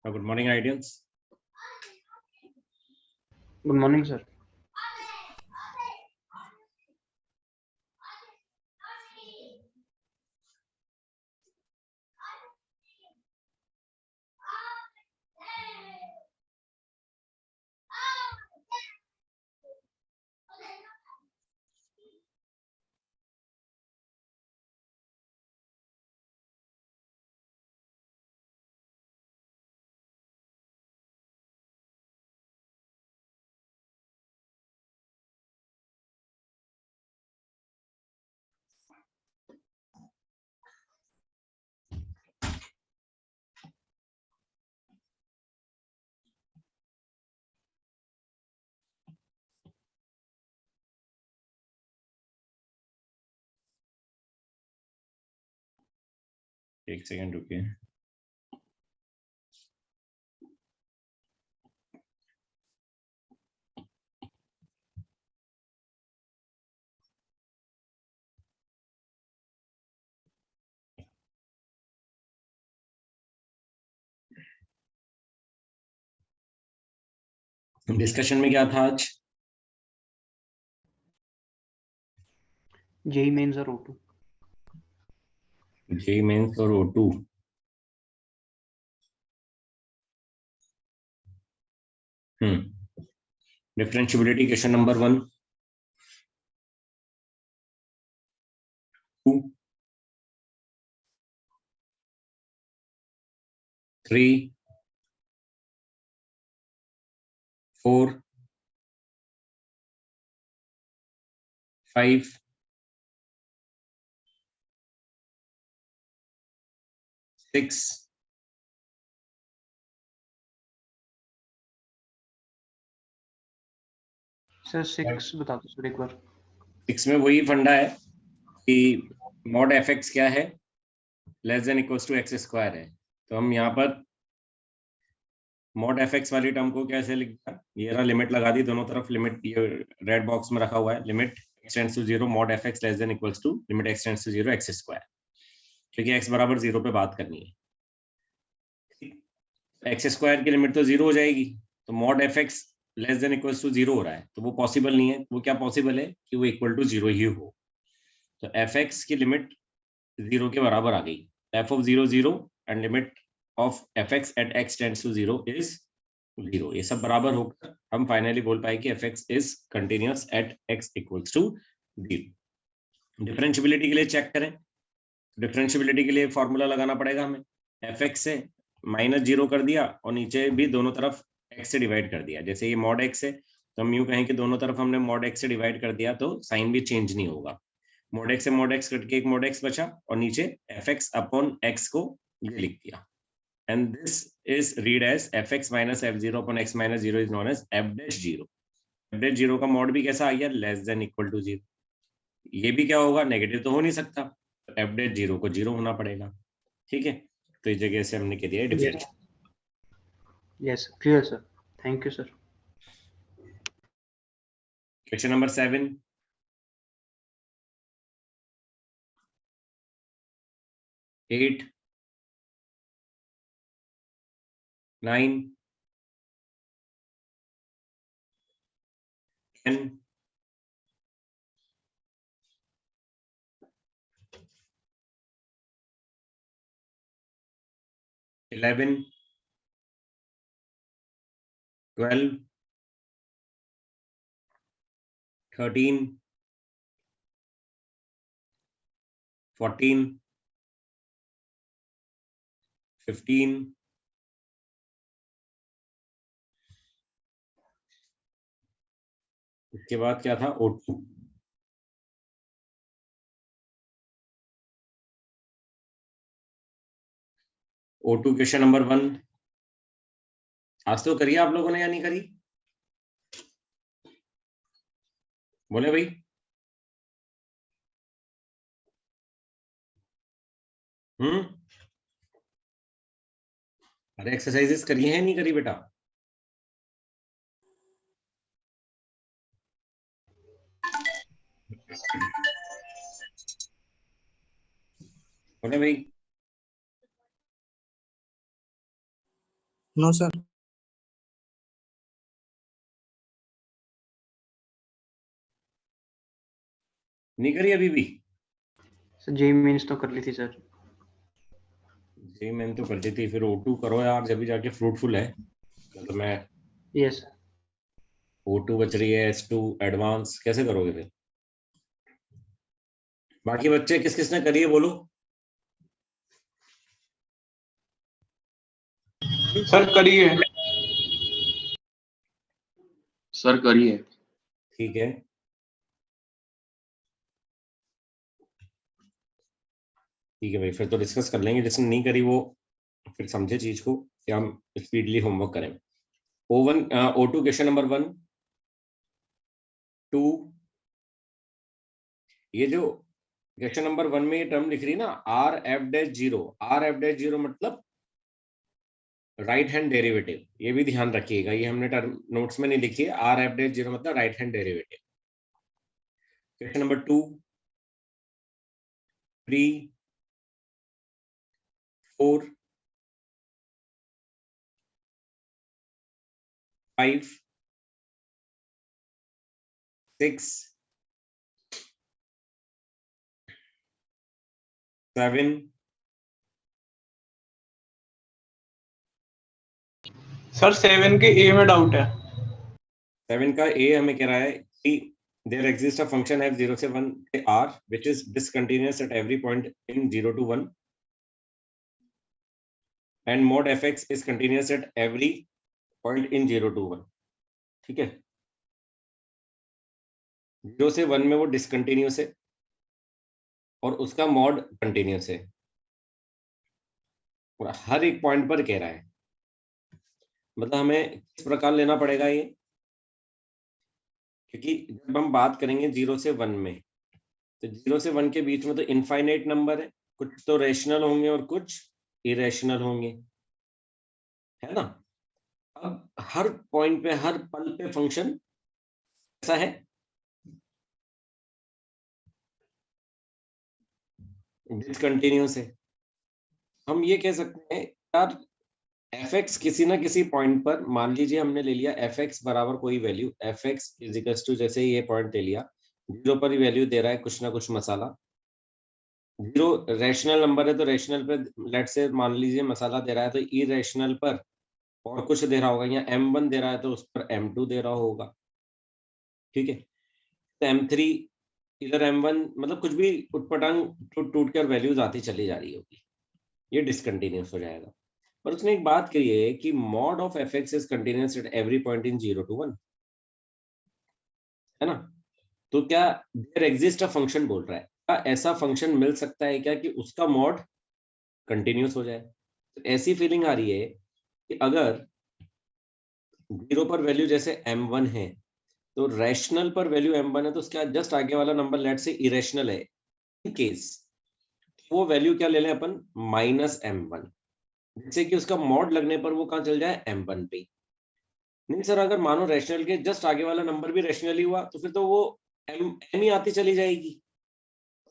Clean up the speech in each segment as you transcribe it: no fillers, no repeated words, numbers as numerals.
Good morning, Ideals. Good morning, sir. एक second रुकिए. Discussion में क्या था आज? JEE Mains और O2. जेई मेंस और O2. डिफरेंशिएबिलिटी क्वेश्चन नंबर 1, 2, 3, 4, 5, 6, 6 बता दो सर एक बार. 6 में वही फंडा है कि मॉड एफ एक्स क्या है, less than equals to x square है. तो हम यहाँ पर मॉड एफ एक्स वाली टर्म को कैसे लिखा, ये रहा, लिमिट लगा दी दोनों तरफ. लिमिट ये रेड बॉक्स में रखा हुआ है, limit x tends to 0 mod f x less than equals to limit x tends to 0 x square, क्योंकि x बराबर 0 पे बात करनी है. एक्स स्क्वायर की लिमिट तो 0 हो जाएगी, तो mod f x less than equals to 0 हो रहा है, तो वो पॉसिबल नहीं है. वो क्या पॉसिबल है कि वो इक्वल टू 0 ही हो. तो एफ एक्स की लिमिट 0 के बराबर आ गई. F of 0 0 and limit of F x at x tends to 0 is 0. ये सब बराबर होकर हम फाइनली बोल पाए कि f x is continuous at x equals to 0. Differentiability के लिए चेक करें. डिफरेंशिएबिलिटी के लिए फॉर्मूला लगाना पड़ेगा हमें. एफ एक्स से -0 कर दिया और नीचे भी दोनों तरफ x से डिवाइड कर दिया. जैसे ये मॉड x है, तो हम यूं कहें कि दोनों तरफ हमने मॉड x से डिवाइड कर दिया, तो साइन भी चेंज नहीं होगा. मॉड x से मॉड x कट के एक मॉड x बचा और नीचे fx अपॉन x को ये लिख दिया. And this is read as fx minus f0 upon x minus 0 is known as f dash 0. f dash 0 का मॉड भी कैसा आ गया, लेस देन इक्वल टू 0. ये भी क्या होगा, नेगेटिव तो हो नहीं सकता, f डैश 0 को 0 होना पड़ेगा. ठीक है, तो इस जगह से हमने कह दिया differential. Yes, clear sir. Thank you sir. Question number 7, 8, 9, 10, 11, 12, 13, 14, 15, इसके बाद क्या था, O2. O2 क्वेश्चन नंबर 1 आज तो करिए आप लोगों ने या नहीं करी, बोले भाई. अरे एक्सरसाइजेस करी है नहीं करी बेटा? बोले भाई. No sir. नहीं करी अभी भी? सर जेई मेंस तो कर ली थी सर। जी मैंने तो कर दी थी, फिर O2 करो यार, जब भी जाके फ्रूटफुल है। तो मैं यस सर। O2 बच रही है, S2 एडवांस कैसे करोगे फिर? बाकी बच्चे किस किसने करी है बोलो। सर करिए। सर करिए। ठीक है, ठीक है भाई, फिर तो डिस्कस कर लेंगे। जिसने नहीं करी वो फिर समझे चीज को कि हम स्पीडली होमवर्क करें। O1 O2 क्वेश्चन नंबर 1 2, ये जो क्वेश्चन नंबर 1 में ये टर्म लिख रही है ना, R(f'0), R(f'0) मतलब राइट हैंड डेरिवेटिव। ये भी ध्यान रखिएगा, ये हमने टर्म नोट्स में नहीं लिखी है। R(f'0) मतलब right hand derivative. Question number 2 3 4 5 6 7 sir 7 के ए में डाउट है। 7 का ए हमें कह रहा है कि there exists a function f(0 से 1) r which is discontinuous at every point in 0 to 1 and mod fx is continuous at every point in 0 to 1। ठीक है, 0 से 1 में वो डिसकंटिन्यूस है और उसका मॉड कंटिन्यूस है, और हर एक पॉइंट पर कह रहा है। मतलब हमें किस प्रकार लेना पड़ेगा ये, क्योंकि जब हम बात करेंगे 0 से 1 में, तो 0 से 1 के बीच में तो इनफाइनाइट नंबर है, कुछ तो रैशनल होंगे और कुछ इरेशनल होंगे, है ना। अब हर पॉइंट पे, हर पल पे फंक्शन ऐसा है, डिसकंटिन्यूस है। हम ये कह सकते हैं यार fx किसी ना किसी पॉइंट पर, मान लीजिए हमने ले लिया fx बराबर कोई वैल्यू, fx इजिकल्स टू, जैसे ये पॉइंट ले लिया, 0 पर ही वैल्यू दे रहा है कुछ ना कुछ मसाला। 0 रैशनल नंबर है तो रैशनल पे लेट से मान लीजिए मसाला दे रहा है, तो इरेशनल पर और कुछ दे रहा होगा, या m1 दे रहा है तो उस पर m2 दे रहा होगा। ठीक है, तो m3 इधर m1, मतलब कुछ भी उटपटांग टूट टूट कर वैल्यूज आती चली जा रही होगी, ये डिसकंटिन्यूस हो जाएगा। पर उसने एक बात कही है कि mod of fx is continuous at every point in 0 to 1, है ना। तो क्या देयर एग्जिस्ट अ फंक्शन बोल रहा है, क्या ऐसा फंक्शन मिल सकता है क्या कि उसका मॉड कंटिन्यूअस हो जाए। तो ऐसी फीलिंग आ रही है कि अगर 0 पर वैल्यू जैसे m1 है, तो रैशनल पर वैल्यू m1 है, तो उसका जस्ट आगे वाला नंबर लेट से इरेशनल है, इन केस वो वैल्यू क्या ले लें अपन, -m1, जिससे कि उसका मॉड लगने पर वो कहाँ चल जाए, m1 पे। नहीं सर, अगर मानो रैशनल के जस्ट आगे वाला नंबर भी रैशनल ही हुआ, तो फिर तो वो m ही आती चली जाएगी।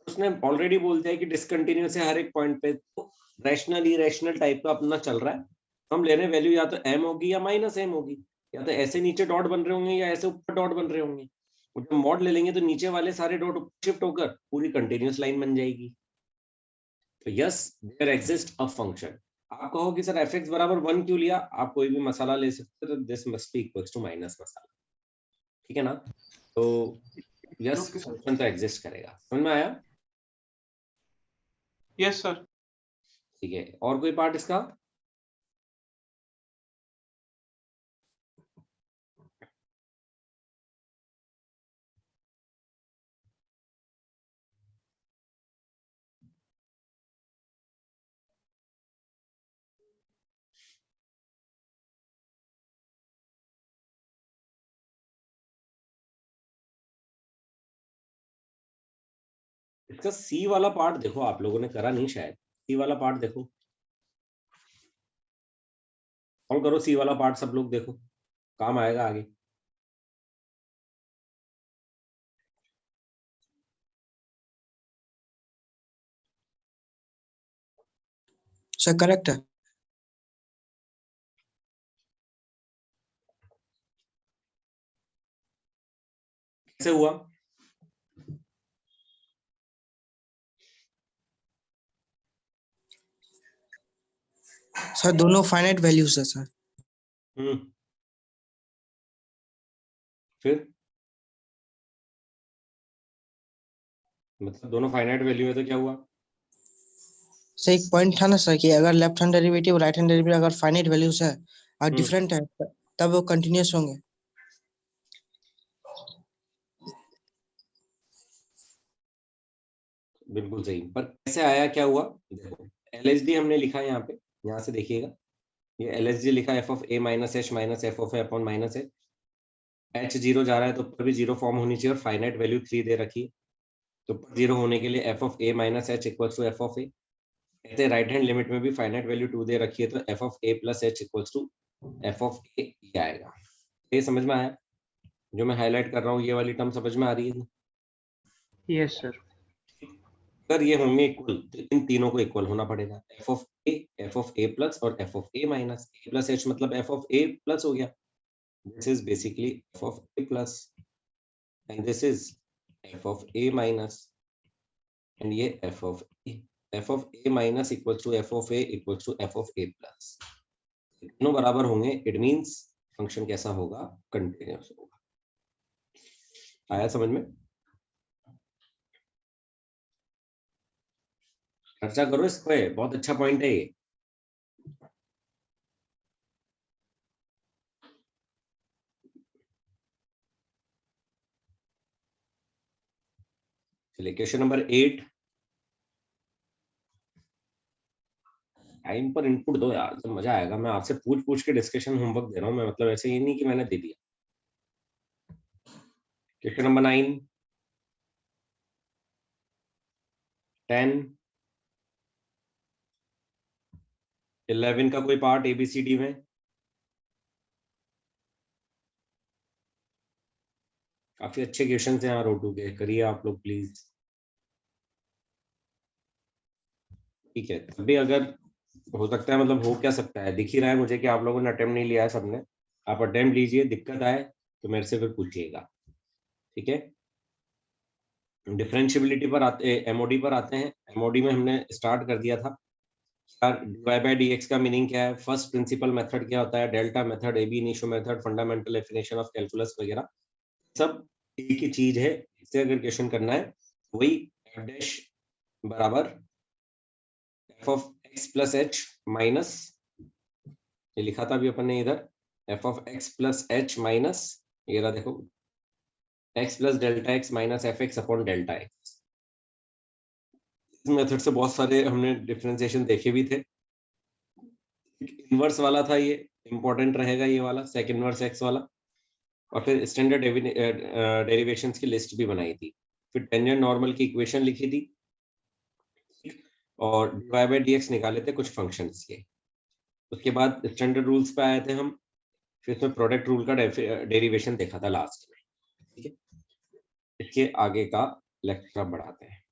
उसने ऑलरेडी बोल दिया कि डिसकंटिन्यूअस है हर एक पॉइंट पे, तो रैशनल इरेशनल टाइप का अपना चल रहा है। हम ले रहे हैं वैल्यू या तो m होगी या -m होगी, या तो ऐसे नीचे डॉट बन रहे होंगे या ऐसे ऊपर डॉट बन रहे होंगे। जब मॉड ले लेंगे तो नीचे वाले सारे डॉट ऊपर शिफ्ट होकर पूरी कंटिन्यूअस लाइन बन जाएगी। तो yes, there exist a function. आप कहो कि सर fx बराबर 1 क्यों लिया, आप कोई भी मसाला ले सकते हो, this must be equals to minus मसाला, ठीक है ना। तो यस, फंक्शन तो एग्जिस्ट करेगा। समझ में आया? Yes sir. ठीक है, और कोई पार्ट इसका? इसका सी वाला पार्ट देखो, आप लोगों ने करा नहीं शायद। सी वाला पार्ट देखो, और करो सी वाला पार्ट, सब लोग देखो, काम आएगा आगे। सर करेक्ट है। कैसे हुआ? सर दोनों फाइनाइट वैल्यूज है सर। फिर मतलब दोनों फाइनाइट वैल्यू है तो क्या हुआ? सर एक पॉइंट था ना सर कि अगर left hand derivative right hand derivative अगर फाइनाइट वैल्यूज है और डिफरेंट है तब वो कंटिन्यूअस होंगे। बिल्कुल सही, पर कैसे आया, क्या हुआ? देखो LHD हमने लिखा है यहाँ पे, यहाँ से देखिएगा, ये LHD लिखा F of a minus H minus F of A upon minus H. H zero जा रहा है तो ऊपर भी जीरो फॉर्म होनी चाहिए और फाइनाइट वैल्यू 3 दे रखी है, तो ऊपर जीरो होने के लिए f of a minus h equals to f of a. ऐसे राइट हैंड लिमिट में भी फाइनाइट वैल्यू 2 दे रखी है, तो f of a plus h equals to f of a ये आएगा। ये समझ में आया? जो मैं हाईलाइट कर रहा हूँ ये वाली टर्म समझ में आ रही है? Yes sir. अगर ये होंगे इक्वल तो इन तीनों को इक्वल होना पड़ेगा, एफ ऑफ ए प्लस और f of a minus. A plus h मतलब एफ ऑफ ए प्लस हो गया, this is basically f of a plus and this is f of a minus and ये f of a minus equals to f of a equals to f of a plus. दोनों बराबर होंगे, it means function कैसा होगा? Continuous होगा। आया समझ में? चर्चा करो इस पे, बहुत अच्छा पॉइंट है ये। चलिए क्वेश्चन नंबर 8। टाइम पर इनपुट दो यार, तो मजा आएगा। मैं आपसे पूछ पूछ के डिस्कशन होमवर्क दे रहा हूँ मैं, मतलब ऐसे ही नहीं कि मैंने दे दिया। क्वेश्चन नंबर 9, 10, 11 का कोई पार्ट ABCD में? काफी अच्छे क्वेश्चन हैं यार O2 के, करिए आप लोग प्लीज। ठीक है, तभी अगर हो सकता है, मतलब हो क्या सकता है, दिख ही रहा है मुझे कि आप लोगों ने अटेम्प्ट नहीं लिया है सबने। आप अटेम्प्ट लीजिए, दिक्कत आए तो मेरे से फिर पूछिएगा, ठीक है? डिफरेंशियबिलिटी पर आते, MOD पर आते हैं। MOD में हमने स्टार्ट कर दिया था। dy बाय dx का मीनिंग क्या है, फर्स्ट प्रिंसिपल मेथड क्या होता है, delta method, AB initio method, fundamental definition of calculus वगैरह सब एक ही चीज है। इससे अगर क्वेश्चन करना है वही f डैश बराबर f of x plus h minus, ये लिखा था अभी अपन ने इधर, f of x plus h minus, ये रहा देखो, x plus delta x minus f X upon delta x. इस मेथड से बहुत सारे हमने डिफरेंशिएशन देखे भी थे। इनवर्स वाला था, ये इंपॉर्टेंट रहेगा, ये वाला सेक इनवर्स x वाला। और फिर स्टैंडर्ड डेरिवेशंस की लिस्ट भी बनाई थी। फिर टेंजेंट नॉर्मल की इक्वेशन लिखी थी और dy बाय dx निकाले थे कुछ फंक्शंस के। उसके बाद स्टैंडर्ड रूल्स पे आए थे हम, फिर इसमें प्रोडक्ट रूल का डेरिवेशन देखा था लास्ट में, ठीक है? इसके आगे का लेक्चर अब बढ़ाते हैं।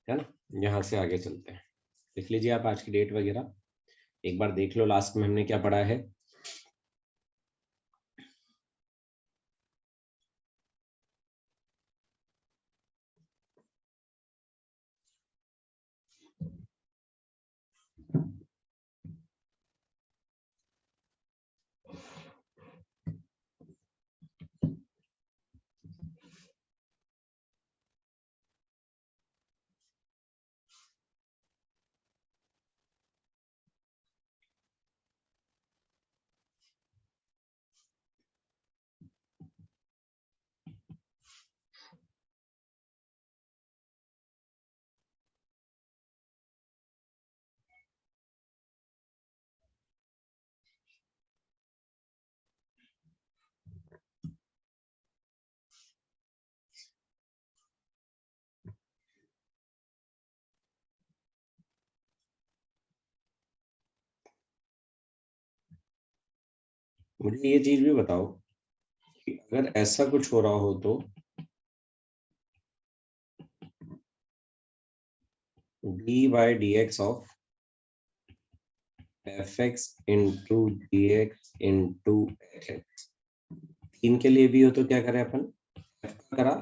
है ना, यहाँ से आगे चलते हैं। लिख लीजिए आप आज की डेट वगैरह, एक बार देख लो लास्ट में हमने क्या पढ़ा है। मुझे ये चीज भी बताओ कि अगर ऐसा कुछ हो रहा हो तो dy by dx of fx into dx into hx 3 के लिए भी हो तो क्या करें अपन, f का करा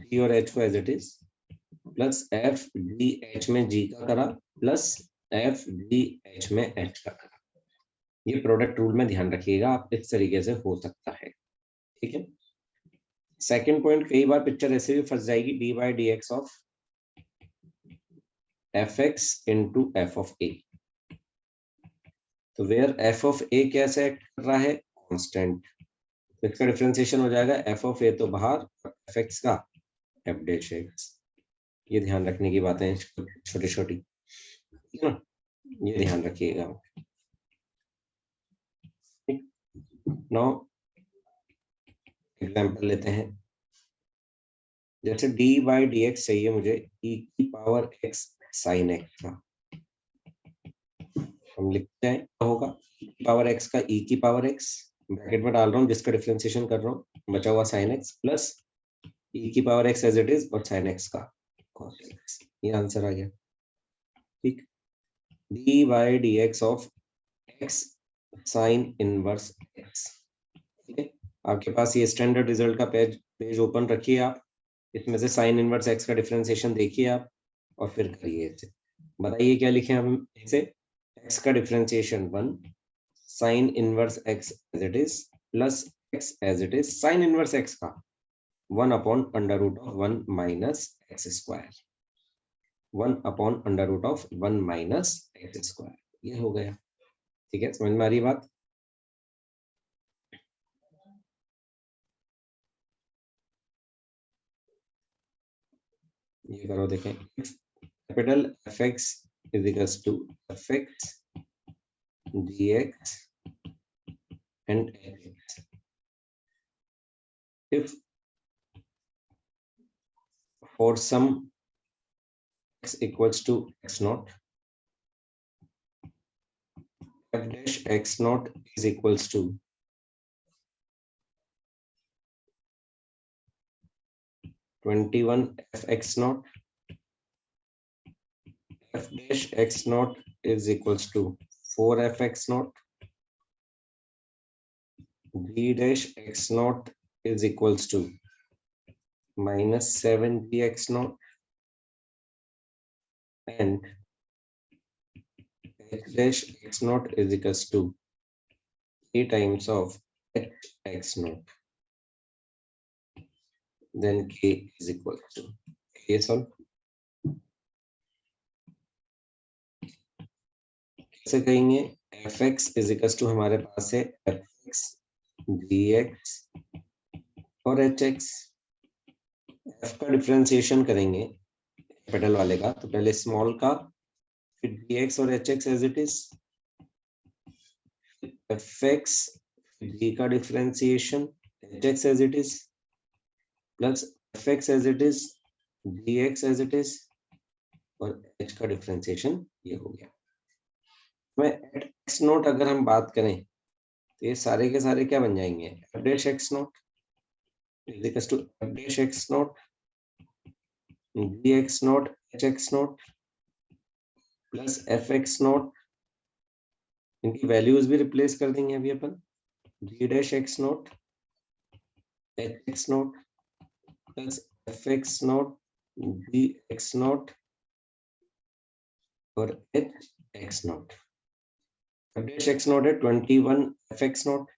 g और h को as it is plus f d h में g का करा प्लस f d h में h का करा। ये प्रोडक्ट रूल में ध्यान रखिएगा, आप इस तरीके से हो सकता है, ठीक है। सेकंड पॉइंट, कई बार पिक्चर ऐसे भी फंस जाएगी, dy by dx of fx into f of a, तो वेयर f of a कैसे एक्ट कर रहा है, कांस्टेंट, तो इसका डिफरेंशिएशन हो जाएगा f of a तो बाहर, fx का f dash x। ये ध्यान रखने की बातें हैं छोटी छोटी, ठीक है ना, ये ध्यान रखिएगा। नाउ एग्जांपल लेते हैं, जैसे d by dx चाहिए मुझे e की पावर x sin x का, हम लिखते हैं क्या होगा, पावर x का e की पावर x ब्रैकेट में डाल रहा हूँ जिसका डिफरेंशिएशन कर रहा हूँ, बचा हुआ sin x प्लस e की power x as it is और sin x का cos x, ये आंसर आ गया, ठीक। d by dx of x sin inverse x, ठीक है। आपके पास ये स्टैंडर्ड रिजल्ट का पेज ओपन रखिए आप, इसमें से साइन इनवर्स x का डिफरेंशिएशन देखिए आप और फिर करिए इसे, बताइए क्या लिखे हम इसे, x का differentiation 1 sine inverse x as it is plus x as it is sine inverse x का 1 upon under root of 1 minus x square, 1 upon under root of 1 minus x square, ये हो गया, ठीक है। समझ में आ रही बात, ये करो देखें, capital fx is equals to fx dx and hx, if for some x equals to x naught, f dash x naught is equals to 21 f x naught, f dash x naught is equals to 4 f x naught, g dash x naught is equals to minus 7 g x naught, and h dash x naught is equals to 3 times of h x naught, then k is equal to k solve, कैसे कहेंगे, fx is equals to हमारे पास है fx dx और hx, f का differentiation करेंगे capital वाले का, तो पहले स्मॉल का, फिर dx और hx as it is, fx g का differentiation hx as it is plus fx as it is dx as it is और h का डिफरेंशिएशन ये हो गया। मैं एट x नोट अगर हम बात करें तो ये सारे के सारे क्या बन जाएंगे, f dash x naught is equal to f dash x naught dx naught hx naught plus fx naught, इनकी वैल्यूज भी रिप्लेस कर देंगे अभी अपन, g dash x naught hx naught plus fx naught dx naught और hx naught, f dash x naught है 21 fx naught,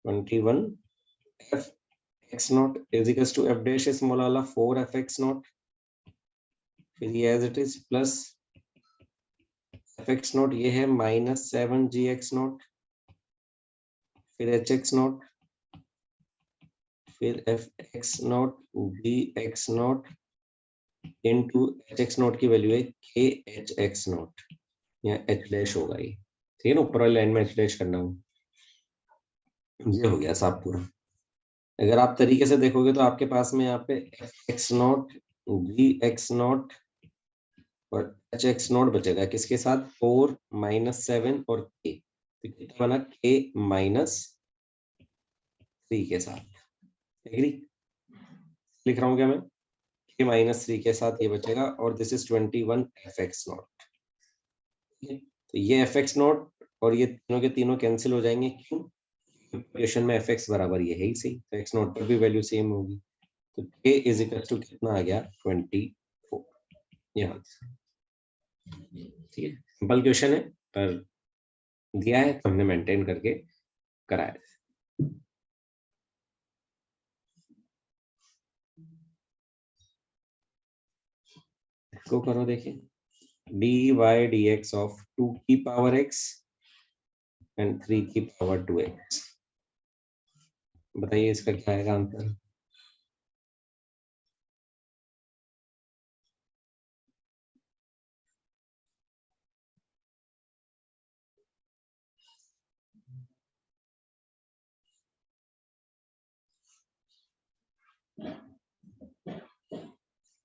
21 fx naught is equal to f dash small वाला 4 fx naught, फिर ये as it is plus fx note ये है minus 7 gx note, फिर hx note, फिर fx naught dx note into hx note की value है khx note, यहाँ h डैश होगा ये, ठीक है ना, ऊपर वाली लाइन में h डैश करना हो, ये हो गया साफ पूरा। अगर आप तरीके से देखोगे तो आपके पास में यहाँ पे fx नोट gx नोट और hx नोट बचेगा किसके साथ, 4 माइनस 7 और k, तो कितना बना k माइनस 3 के साथ। एग्री लिख रहा हूँ क्या मैं? k माइनस 3 के साथ ये बचेगा और दिस इज 21 fx नॉट। तो ये fx नॉट और ये तीनों के तीनों कैंसिल हो जाएंगे। क्यों? इक्वेशन में fx बराबर ये है ही सही, तो x नॉट पर भी वैल्यू सेम होगी। तो k इज इक्वल टू कितना आ गया 24 यहाँ। ठीक है, सिंपल क्वेश्चन है पर दिया है तो हमने मेंटेन करके कराया। इसको करो, देखिए dy dx ऑफ 2 की पावर x एंड 3 की पावर 2x। बताइए इसका क्या आएगा आंसर?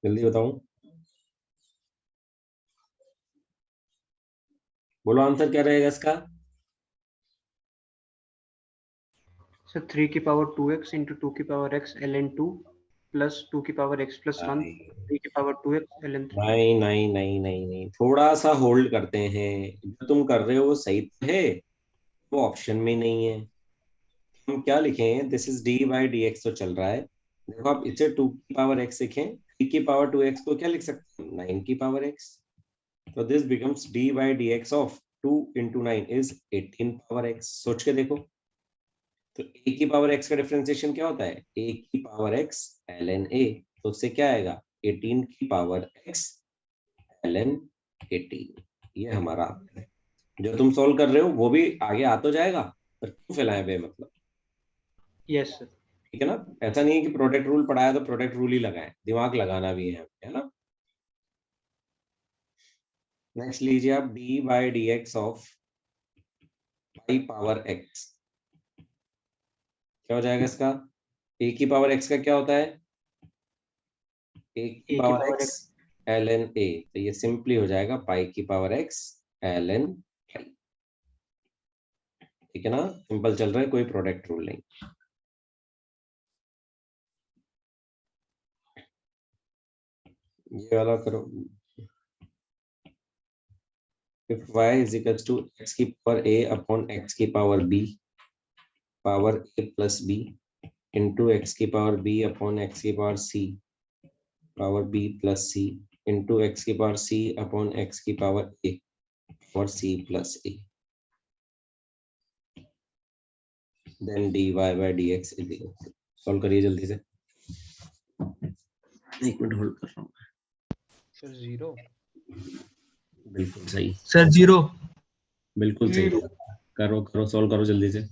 जल्दी बताऊं, बोलो आंसर क्या रहेगा इसका? सर 3 की पावर 2x इंटू 2 की पावर x ln 2 प्लस 2 की पावर x प्लस 1 3 की पावर 2x ln 3। नहीं नहीं नहीं नहीं नहीं, थोड़ा सा होल्ड करते हैं। जो तुम कर रहे हो वो सही तो है, वो ऑप्शन में नहीं है। हम क्या लिखें? This is d by D x तो चल रहा है। देखो आप इसे 2 की पावर एक्स लिखें, 3 की पावर 2x को क्या लिख सकते हैं? 9 की पावर x। तो this becomes D by D x of 2 into 9 is 18 power x। सोच के देखो, तो a की पावर x का डिफरेंशिएशन क्या होता है? a की पावर x ln a। तो उससे क्या आएगा? 18 की पावर x ln 18। ये हमारा है। जो तुम सॉल्व कर रहे हो वो भी आगे आ तो जाएगा, पर क्यों फैलाए बे मतलब। Yes sir. ठीक है ना? ऐसा नहीं है कि प्रोडक्ट रूल पढ़ाया तो प्रोडक्ट रूल ही लगाए, दिमाग लगाना भी है ना? नेक्स्ट लीजिए आप D by D x of pi power x. क्या हो जाएगा इसका? ए की पावर एक्स का क्या होता है? ए की a की power power x x l n a. तो ये सिंपली हो जाएगा पाई की power x l n pi. ठीक है ना? सिंपल चल रहा है, कोई प्रोडक्ट रूल नहीं। ये वाला करो। if y is equals to x की पावर a अपॉन x की power b power a plus b into x की पावर b अपॉन x की power c power b plus c into x की power c upon x की power a और c plus a, then dy by dx is equal. Solve करिए जल्दी से। एक minute hold कर रहा हूँ। सर 0। बिल्कुल सही, सर 0। बिल्कुल सही। करो करो, सॉल्व करो जल्दी से।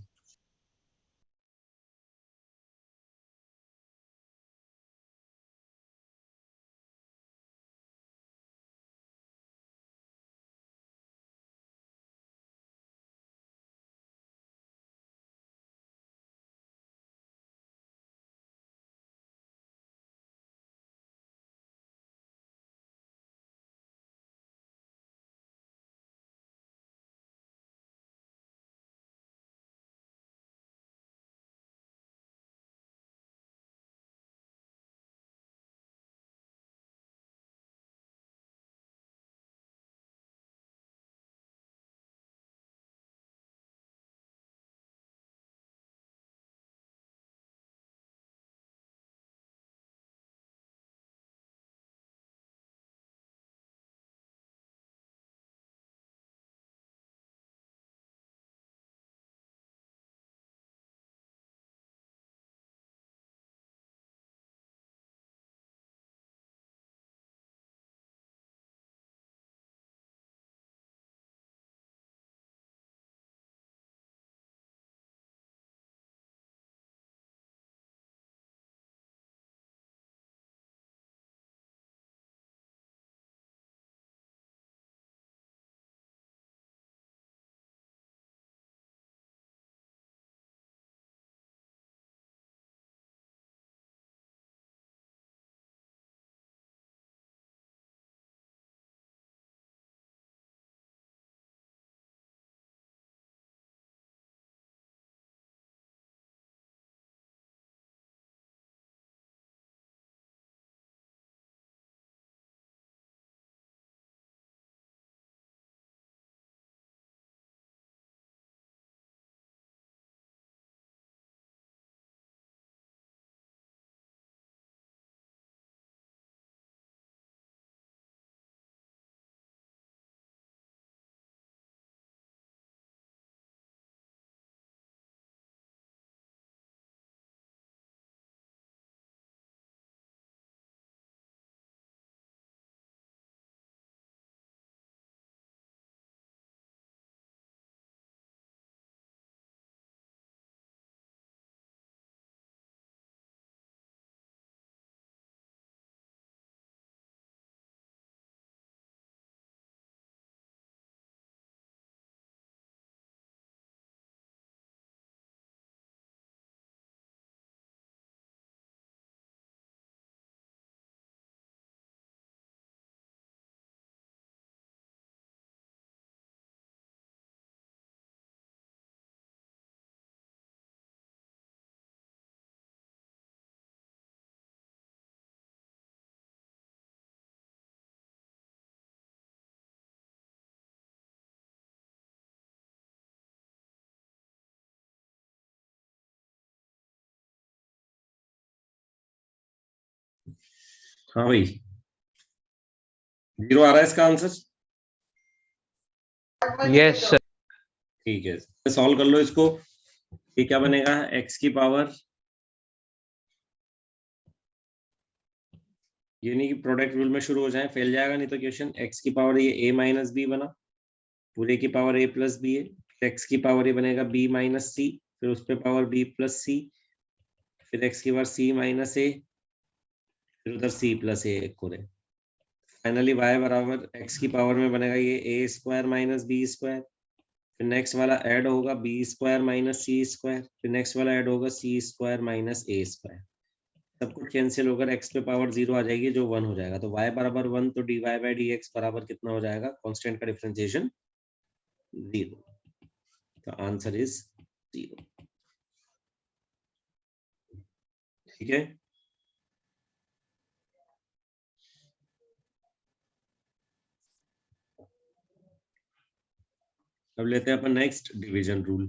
हाँ भाई 0 आ रहा है इसका आंसर? Yes sir. ठीक है, सॉल्व कर लो इसको। ये क्या बनेगा, x की पावर, ये नहीं कि प्रोडक्ट रूल में शुरू हो जाए, फेल जाएगा नहीं तो क्वेश्चन। x की पावर ये a माइनस बी बना, पूरे की पावर a प्लस बी है, x की पावर ये बनेगा b माइनस सी, फिर उस पर पावर b प्लस सी, फिर x की पावर c माइनस a, फिर उधर c प्लस a एक और है। फाइनली y बराबर x की पावर में बनेगा ये a square minus b square, फिर नेक्स्ट वाला ऐड होगा b square minus c square, फिर नेक्स्ट वाला ऐड होगा c square minus a square. सब कुछ कैंसिल होकर x पे पावर 0 आ जाएगी जो 1 हो जाएगा। तो y बराबर 1, तो dy बाई dx बराबर कितना हो जाएगा, कांस्टेंट का डिफरेंशिएशन 0। तो आंसर इज 0। ठीक है, अब लेते हैं अपन next division rule.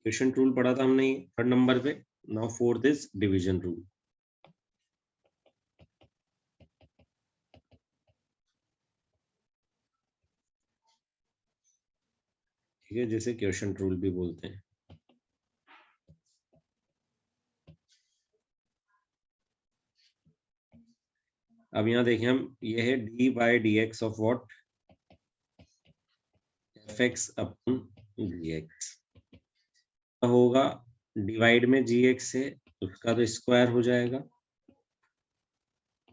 Question rule पढ़ा था हमने 3rd नंबर पे, now 4th is division rule. ठीक है, जिसे क्वेश्चन रूल भी बोलते हैं। अब यहाँ देखें हम, ये है D by D x of what, F X upon D x होगा, डिवाइड में जी एक्स है उसका तो स्क्वायर हो जाएगा,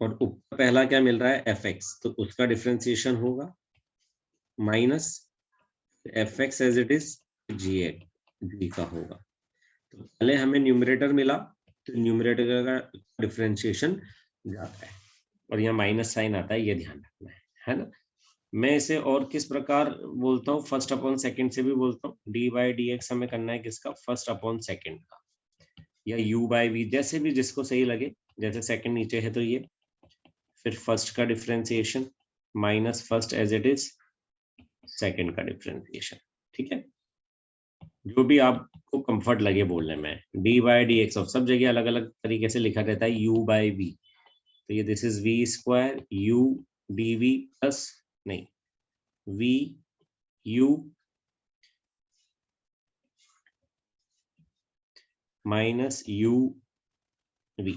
और ऊपर पहला क्या मिल रहा है एफ एक्स, तो उसका डिफरेंशिएशन होगा minus f x as it is g x g का होगा। तो पहले हमें न्यूमरेटर मिला, तो न्यूमरेटर का डिफरेंशिएशन जाता है और यहाँ माइनस साइन आता है, ये ध्यान रखना है ना। मैं इसे और किस प्रकार बोलता हूँ, फर्स्ट अपॉन सेकंड से भी बोलता हूँ। डी बाई डी एक्स हमें करना है किसका, फर्स्ट अपॉन सेकंड का, या u बाई वी, जैसे भी जिसको सही लगे। जैसे सेकंड नीचे है तो ये, फिर फर्स्ट का differentiation minus first as it is second का डिफरेंशिएशन। ठीक है, जो भी आपको कंफर्ट लगे बोलने में। डी बाई डी एक्स, सब जगह अलग अलग तरीके से लिखा रहता है u बाई वी, तो ये this is v square u d v plus, नहीं v u minus u v.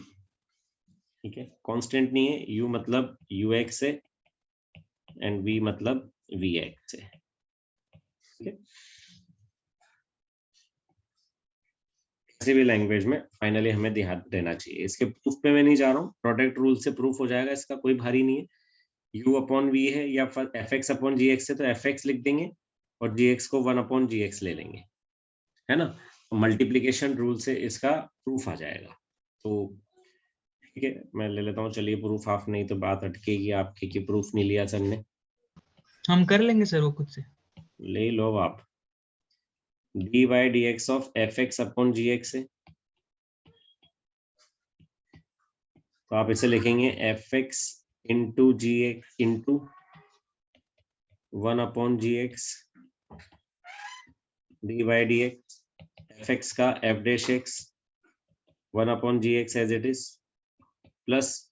ठीक है, कांस्टेंट नहीं है, u मतलब ux है एंड v मतलब vx है। ठीक है, किसी भी लैंग्वेज में फाइनली हमें ध्यान देना चाहिए। इसके प्रूफ पे मैं नहीं जा रहा हूँ, प्रोडक्ट रूल से प्रूफ हो जाएगा, इसका कोई भारी नहीं है। u अपॉन वी है या F X upon G X है तो एफ एक्स लिख देंगे और जी एक्स को 1 अपॉन जी एक्स ले लेंगे, है ना। मल्टीप्लीकेशन रूल से इसका प्रूफ आ जाएगा। तो ठीक है, मैं ले लेता हूँ, चलिए प्रूफ। हाफ नहीं तो बात अटकेगी आपकी कि प्रूफ नहीं लिया सर ने। हम कर लेंगे सर वो खुद से। ले लो आप, D by D x of F X upon G X है, तो आप इसे लिखेंगे F X into G X into 1 upon G X D by D X, F x का F dash X 1 upon G X as it is, plus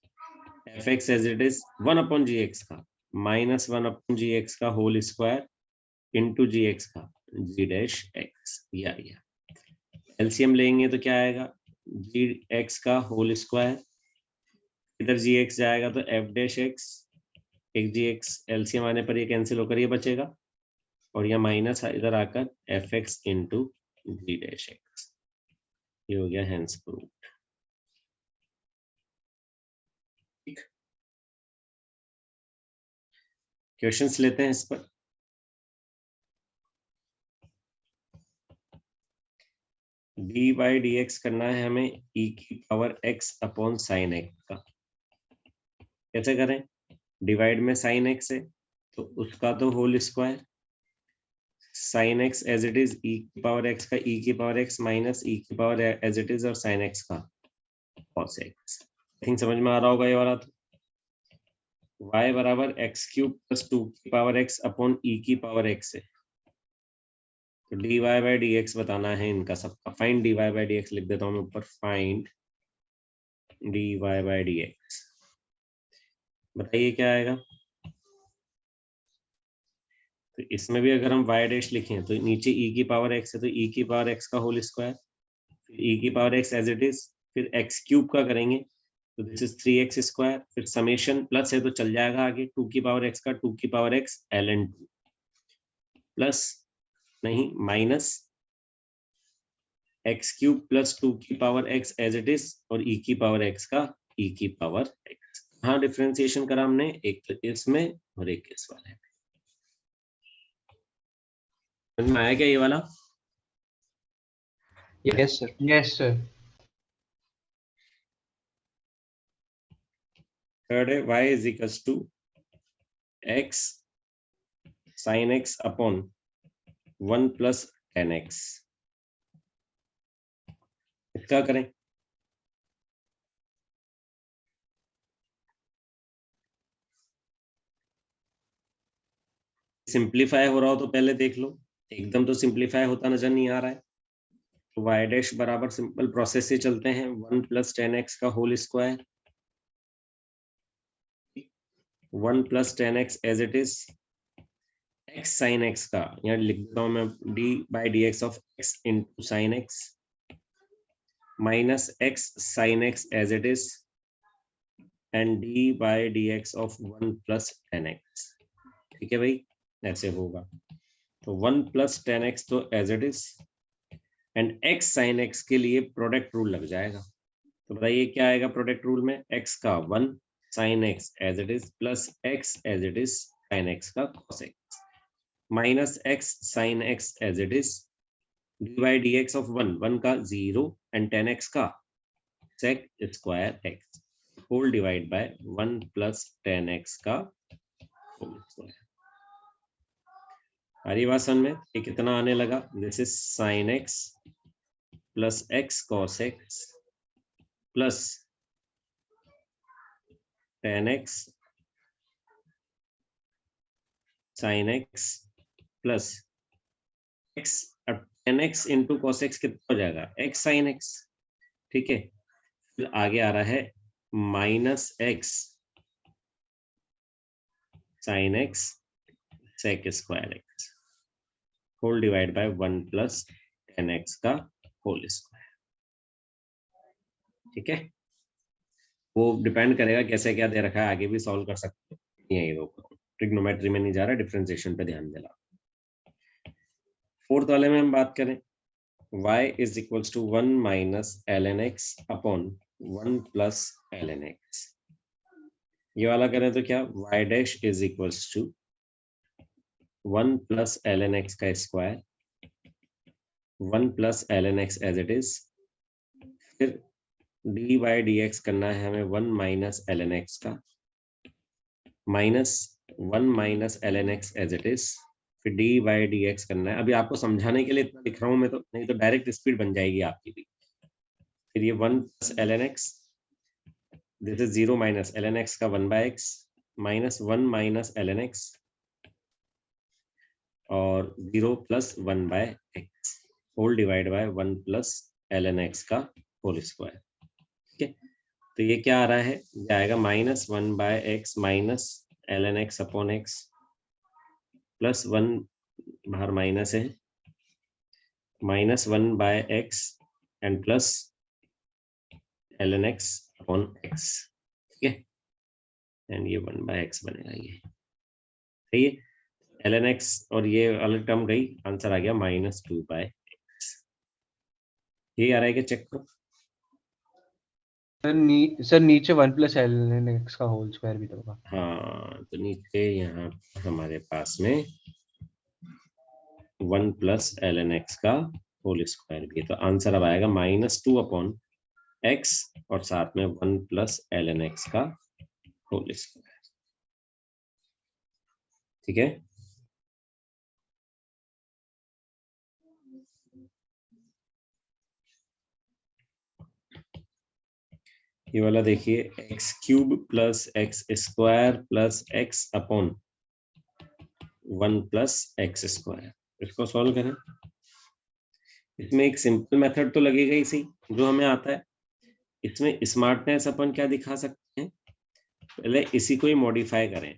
F x as it is 1 upon G X का minus 1 upon G X का whole square into G X का जी dash x. या LCM लेंगे तो क्या आएगा, जी X का whole square, इधर जी एक्स जाएगा तो एफ डैश एक्स, एक जी एक्स एलसीएम आने पर ये कैंसिल होकर ये बचेगा, और यह माइनस इधर आकर एफ एक्स इंटू जी डैश एक्स। ये हो गया हेंस प्रूव्ड। क्वेश्चंस लेते हैं इस पर। डी बाई डी एक्स करना है हमें ई की power x upon sine x का। कैसे करें, डिवाइड में साइन एक्स है तो उसका तो whole square, sine x as it is e की पावर एक्स का ई की पावर एक्स माइनस ई की पावर एज इट इज और साइन एक्स का कॉस एक्स। थिंक समझ में आ रहा होगा ये वाला। तो y बराबर एक्स क्यूब प्लस 2 की पावर एक्स अपॉन ई की पावर एक्स है, तो dy बाई dx बताना है इनका सबका। फाइंड dy बाई dx लिख देता हूँ मैं ऊपर, फाइंड dy बाई dx। बताइए क्या आएगा। तो इसमें भी अगर हम y डैश लिखें तो नीचे e की पावर x है तो e की पावर x का होल स्क्वायर, फिर e की power x as it is, फिर x क्यूब का करेंगे तो दिस इज 3x स्क्वायर, फिर समेशन प्लस है तो चल जाएगा आगे 2 की पावर x का 2 की पावर x ln 2 प्लस नहीं माइनस x क्यूब प्लस 2 की power x as it is और e की पावर x का e की पावर x। हाँ डिफरेंशिएशन करा हमने, एक तो इसमें और एक इस वाले में। समझ में आया क्या ये वाला? Yes sir. Yes sir. Third है y is equals to x sin x upon 1 plus 10x। क्या करें? सिंप्लीफाई हो रहा हो तो पहले देख लो, एकदम तो सिंप्लीफाई होता नजर नहीं आ रहा है। तो y डैश बराबर सिंपल प्रोसेस से चलते हैं, 1 प्लस 10x का whole square, 1 plus 10x as it is, x sine x का यहाँ लिख देता हूं मैं d by D x of x into sine x minus x sine x as it is and d by D x of 1 plus 10x। ठीक है भाई, ऐसे होगा। तो 1 प्लस 10x तो as it is and x sine x के लिए product rule लग जाएगा। तो बताइए क्या आएगा प्रोडक्ट रूल में, x का 1 sine x as it is plus x as it is sine x का cos x minus x sine x as it is d by D x of 1 का 0 एंड 10x का sec square x whole divide by 1 plus 10x का whole square. हरी बात समझ में? ये कितना आने लगा, this is sine x plus x cos x plus 10x sine x plus x, अब 10x इंटू cos x कितना हो जाएगा, x साइन x। ठीक है, फिर आगे आ रहा है minus x sine x sec square x whole divide by 1 plus 10x का होल स्क्वायर। ठीक है, वो डिपेंड करेगा कैसे क्या दे रखा है, आगे भी सॉल्व कर सकते हैं। यही ट्रिग्नोमेट्री में नहीं जा रहा, डिफरेंशिएशन पे ध्यान देना। फोर्थ वाले में हम बात करें, y is equals to 1 minus ln x upon 1 plus ln x। ये वाला करें तो क्या, y dash is equals to 1 plus ln x का square, 1 plus ln x as it is, फिर d बाई डी एक्स करना है हमें 1 माइनस ln x का minus 1 minus ln x as it is, फिर d बाई डी एक्स करना है। अभी आपको समझाने के लिए इतना लिख रहा हूं मैं, तो नहीं तो डायरेक्ट स्पीड बन जाएगी आपकी भी। फिर ये 1 plus ln x, this is 0 minus ln x का 1 by x minus 1 minus ln x और 0 plus 1 by x whole divide by 1 plus ln x का होल स्क्वायर। ठीक है, तो ये क्या आ रहा है, ये आएगा minus 1 by x minus ln x upon x plus 1 बाहर माइनस है minus 1 by x and plus ln x upon x। ठीक है, एंड ये 1 बाय x बनेगा ये। सही है, ln x और ये अलग टर्म गई, आंसर आ गया माइनस 2 बाय x। ये आ रहा है कि चेक करो। सर नीचे 1 प्लस ln x का होल स्क्वायर भी तो होगा। हाँ, तो नीचे यहाँ हमारे पास में 1 प्लस ln x का होल स्क्वायर भी है, तो आंसर अब आएगा माइनस 2 अपॉन x और साथ में 1 प्लस ln x का होल स्क्वायर। ठीक है, ये वाला देखिए, x cube plus x square plus x upon 1 plus x square. इसको सॉल्व करें इसमें एक सिंपल मेथड तो लगेगा ही सही जो हमें आता है। इसमें स्मार्टनेस अपन क्या दिखा सकते हैं, पहले इसी को ही मॉडिफाई करें।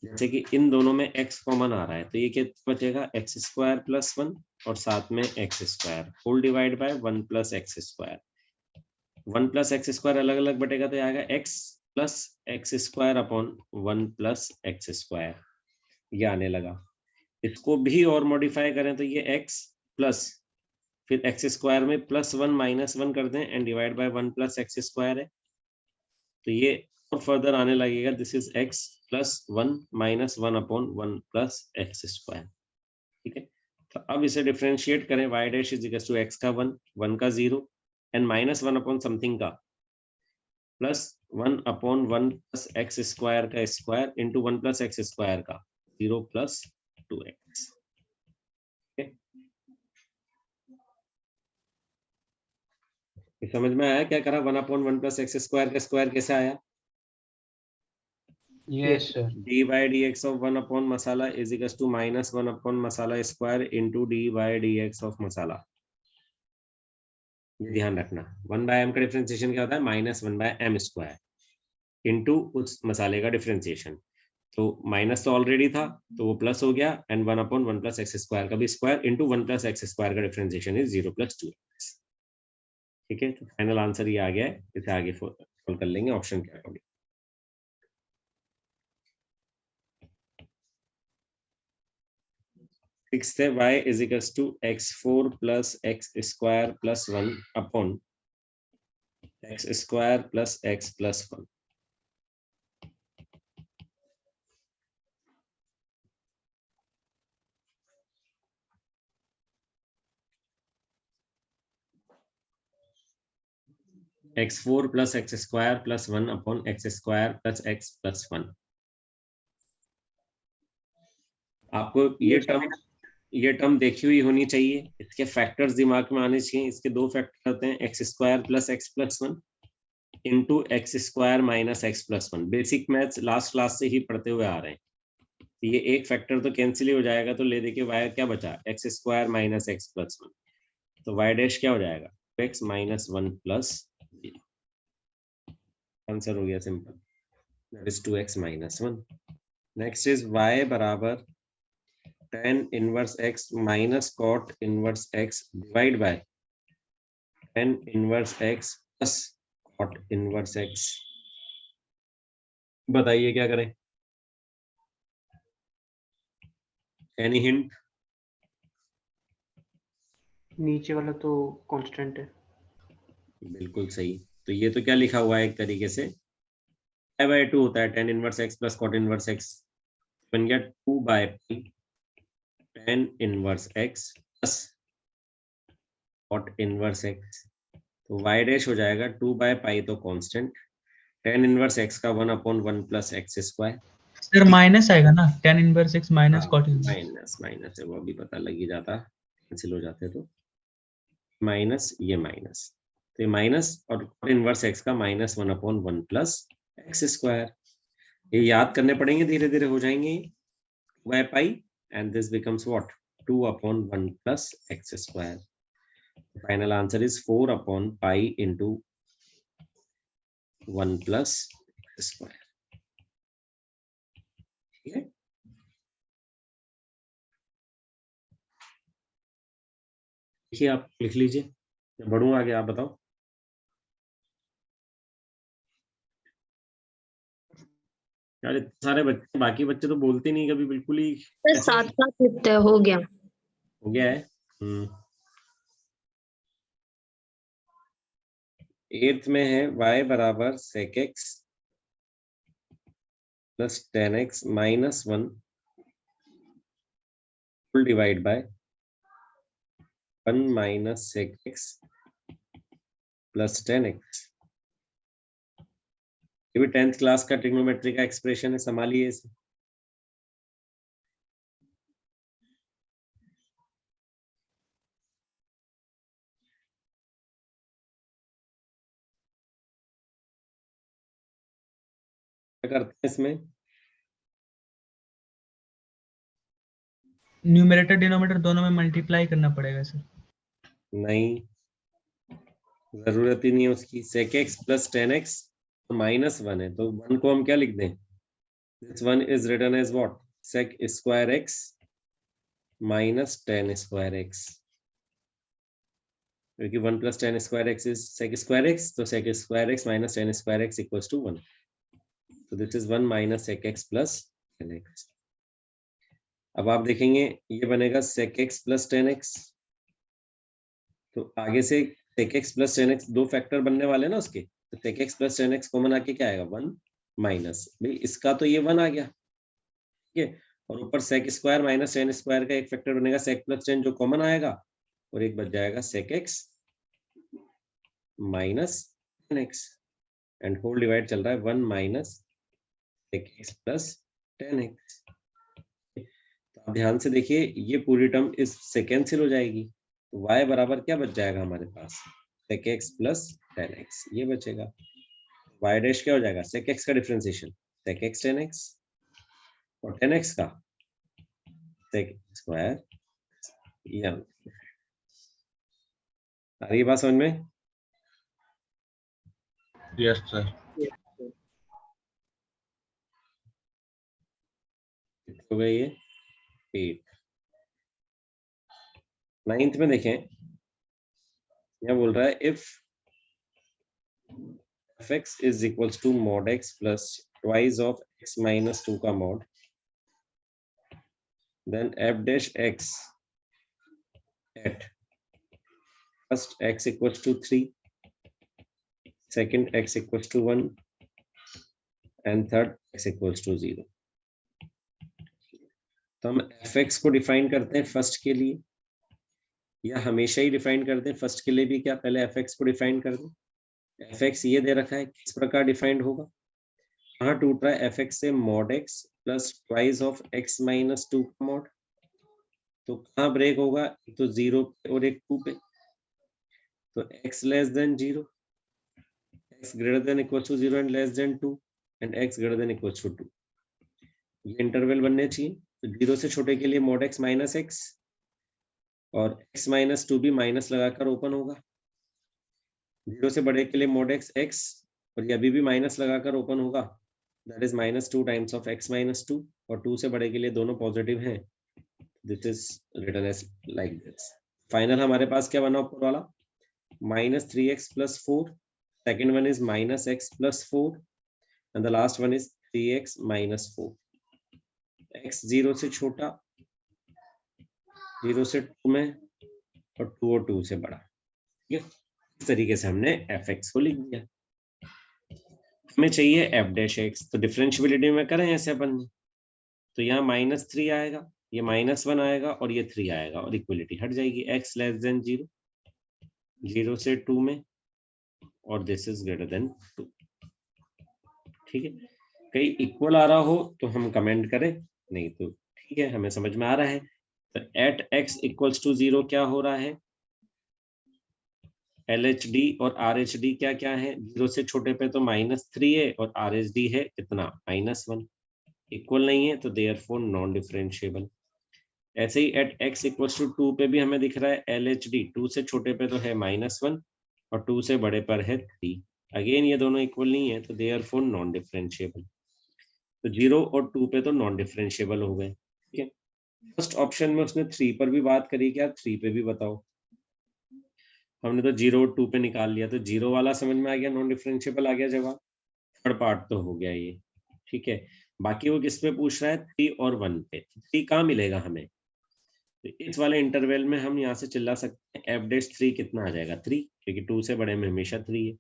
जैसे कि इन दोनों में x कॉमन आ रहा है तो ये क्या बचेगा, एक्स स्क्वायर प्लस 1 और साथ में x square whole divide by 1 plus x square. 1 plus x square अलग अलग बटेगा तो आएगा x plus x square upon 1 plus x square, ये आने लगा। इसको भी और मॉडिफाई करें तो ये x प्लस फिर एक्स स्क्वायर में प्लस 1 माइनस 1 कर दें and divide by 1 plus x square है, तो ये और फर्दर आने लगेगा, this is x plus 1 minus 1 upon 1 plus x square. ठीक है, तो अब इसे डिफरेंशिएट करें, y dash is equal to x का 1, 1 का 0 एंड माइनस 1 अपॉन समथिंग का plus 1 upon 1 plus x square का square into 1 plus x square का 0 प्लस 2x। समझ में आया क्या करा, 1 अपॉन 1 प्लस एक्स स्क्वायर का स्क्वायर कैसे आया? Yes sir. D by D x of 1 upon मसाला is equal to minus 1 upon मसाला square into d by D x of मसाला। ये ध्यान रखना, 1 बाय एम का डिफरेंशिएशन क्या होता है, minus 1 by m square into उस मसाले का डिफरेंशिएशन। तो माइनस तो ऑलरेडी था तो वो प्लस हो गया and 1 upon 1 plus x square का भी square into 1 plus x square का डिफरेंशिएशन इज 0 प्लस 2x। ठीक है, तो फाइनल आंसर ये आ गया है, इसे आगे सॉल्व कर लेंगे ऑप्शन के अकॉर्डिंग। सिक्स्थ है y is equals to x4 plus x square plus 1 upon x square plus x plus 1। x4 plus x square plus 1 upon x square plus x plus 1। आपको ये टर्म देखी हुई होनी चाहिए, इसके फैक्टर्स दिमाग में आने चाहिए। इसके दो फैक्टर होते हैं, x square plus x plus 1 into x square minus x plus 1। Basic maths last class से ही पढ़ते हुए आ रहे हैं। तो ये एक फैक्टर तो कैंसिल ही हो जाएगा, तो ले देखिए y क्या बचा, x square minus x plus 1, तो y डैश क्या हो जाएगा, x माइनस 1 प्लस 0। आंसर हो गया simple, that is 2x minus 1। Next is y बराबर tan inverse x minus cot inverse x divide by tan inverse x plus cot inverse x। बताइए क्या करें, एनी हिंट? नीचे वाला तो कांस्टेंट है। बिल्कुल सही, तो ये तो क्या लिखा हुआ है एक तरीके से pi/2 होता है, tan inverse x plus cot inverse x बन गया 2 by pi tan inverse x plus cot inverse x। तो y डैश हो जाएगा 2 बाय pi तो कांस्टेंट, tan इनवर्स x का 1 upon 1 plus x square. Sir minus आएगा ना, tan inverse x minus cot inverse. Minus minus है वो अभी पता लग ही जाता, कैंसिल हो जाते तो माइनस ये माइनस, तो ये माइनस और cot इनवर्स x का minus 1 upon 1 plus x square. ये याद करने पड़ेंगे, धीरे धीरे हो जाएंगे by pi and this becomes what 2 upon 1 plus x square. Final answer is 4 upon pi into 1 plus x square. ठीक है, देखिए आप लिख लीजिए, मैं बढ़ूं आगे, आप बताओ। यार इतने सारे बच्चे, बाकी बच्चे तो बोलते नहीं कभी, बिल्कुल ही सर साथ साथ लिखते हैं, हो गया। हो गया है। एट्थ में है y बराबर sec x plus tan x minus 1 full divide by 1 minus sec x plus tan x। ये भी 10th क्लास का ट्रिग्नोमेट्री का एक्सप्रेशन है, संभालिए इसे। क्या करते हैं इसमें, न्यूमरेटर डिनोमिनेटर दोनों में मल्टीप्लाई करना पड़ेगा सर। नहीं, जरूरत ही नहीं है उसकी। sec x प्लस 10x -1 है, तो 1 को हम क्या लिख दें? This 1 is written as what? sec square x minus 10 square x, क्योंकि 1 plus 10 square x is sec square x, तो sec square x minus 10 square x equals to 1, तो this is 1 minus sec x plus 10x। अब आप देखेंगे ये बनेगा sec x plus 10x, तो आगे से sec x प्लस 10x दो फैक्टर बनने वाले ना उसके, तो sec x plus 10x common आके क्या आएगा? 1 माइनस, भाई इसका तो ये 1 आ गया, ठीक है, और ऊपर sec स्क्वायर माइनस 10 स्क्वायर का एक फैक्टर बनेगा sec प्लस 10 जो कॉमन आएगा, और एक बच जाएगा sec x minus 10x, and whole divide चल रहा है 1 minus sec x plus 10x। तो आप ध्यान से देखिए, ये पूरी टर्म इस से कैंसिल हो जाएगी, तो y बराबर क्या बच जाएगा हमारे पास? sec x प्लस 10x, ये बचेगा। y डैश क्या हो जाएगा? sec x का डिफरेंशिएशन sec x 10x, और 10x का sec स्क्वायर। आ रही है बात समझ में? Yes sir. हो गई ये 8। 9th में देखें, क्या बोल रहा है? If fx is equals to mod x plus twice of x minus 2 का mod, then f dash x at first x equals to 3, second x equals to 1, and third x equals to 0। तो हम fx को define करते हैं first के लिए, या हमेशा ही डिफाइन करते हैं फर्स्ट के लिए भी? क्या पहले fx को डिफाइन कर दें? fx ये दे रखा है, किस प्रकार डिफाइंड होगा? कहाँ टूट रहा है? fx से mod x plus twice of x minus 2 का mod, तो कहाँ ब्रेक होगा? तो 0 पे और एक 2 पे, तो x less than 0, x greater than equal to 0 and less than 2, and x greater than equal to 2। ये इंटरवल बनने चाहिए, तो 0 से छोटे के लिए mod x माइनस x, और x माइनस 2 भी माइनस लगाकर ओपन होगा। 0 से बड़े के लिए mod x x, और ये अभी भी माइनस लगाकर ओपन होगा, that is -2 times of x minus 2, और 2 से बड़े के लिए दोनों पॉजिटिव हैं, this is written as like this. Final हमारे पास क्या बना ऊपर वाला? -3x plus 4, second one is -x plus 4, and the last one is 3x minus 4। x 0 से छोटा, 0 से 2 में, और 2 और 2 से बड़ा, ठीक है। इस तरीके से हमने fx को लिख दिया। हमें चाहिए f डैश x, तो डिफरेंशियबिलिटी में करें ऐसे अपन ने, तो यहाँ -3 आएगा, ये -1 आएगा, और ये 3 आएगा, और इक्वलिटी हट जाएगी। x लेस देन 0, 0 से 2 में, और दिस इज ग्रेटर देन 2, ठीक है। कहीं इक्वल आ रहा हो तो हम कमेंट करें, नहीं तो ठीक है, हमें समझ में आ रहा है। तो एट x इक्वल्स टू 0 क्या हो रहा है? LHD और RHD क्या क्या है? 0 से छोटे पे तो -3 है, और RHD है कितना? -1। इक्वल नहीं है, तो देयरफॉर नॉन डिफरेंशिएबल। ऐसे ही एट x इक्वल्स टू 2 पे भी हमें दिख रहा है LHD 2 से छोटे पे तो है -1, और 2 से बड़े पर है 3। अगेन ये दोनों इक्वल नहीं है, तो देयरफॉर नॉन डिफरेंशिएबल। तो 0 और 2 पे तो नॉन डिफरेंशिएबल हो गए, ठीक है। फर्स्ट ऑप्शन में उसने 3 पर भी बात करी, क्या 3 पे भी बताओ? हमने तो 0 और 2 पे निकाल लिया, तो 0 वाला समझ में आ गया, नॉन डिफरेंशिएबल आ गया जवाब। थर्ड पार्ट तो हो गया ये, ठीक है। बाकी वो किस पे पूछ रहा है? 3 और 1 पे। 3 कहाँ मिलेगा हमें? तो इस वाले इंटरवल में हम यहाँ से चिल्ला सकते हैं f डैश 3 कितना आ जाएगा? 3, क्योंकि 2 से बड़े में हमेशा 3 है,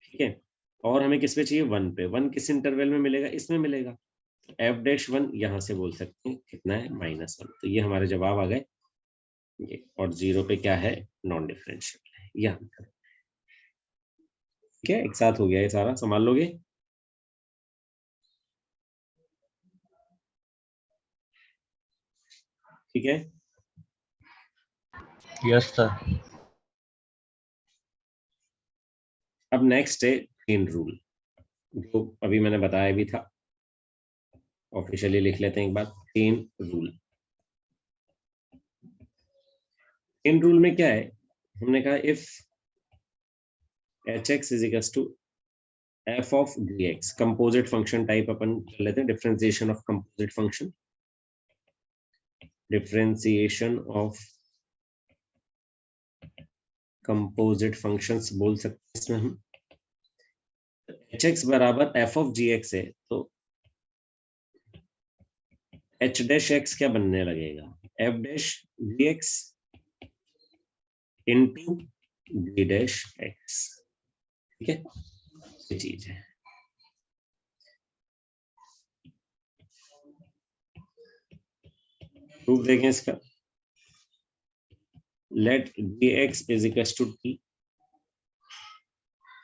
ठीक है। और हमें किस पे चाहिए? 1 पे। 1 किस इंटरवल में मिलेगा? इसमें मिलेगा। तो f डैश 1 यहाँ से बोल सकते हैं कितना है? -1। तो ये हमारे जवाब आ गए ये, और 0 पे क्या है? नॉन डिफरेंशिएबल है, ये आंसर, ठीक है। एक साथ हो गया ये सारा, संभाल लोगे? ठीक है। Yes sir. अब नेक्स्ट है चेन रूल, जो अभी मैंने बताया भी था, ऑफिशियली लिख लेते हैं एक बार। चेन रूल, चेन रूल में क्या है? हमने कहा if hx is equal to f of dx, composite function type अपन कर लेते हैं, differentiation of composite function, differentiation of composite functions बोल सकते हैं इसमें हम। hx बराबर f ऑफ gx है, तो h डैश x क्या बनने लगेगा, f dash gx into d dash x। ठीक है, ये चीज है। प्रूफ देखें इसका, let dx is equal to t।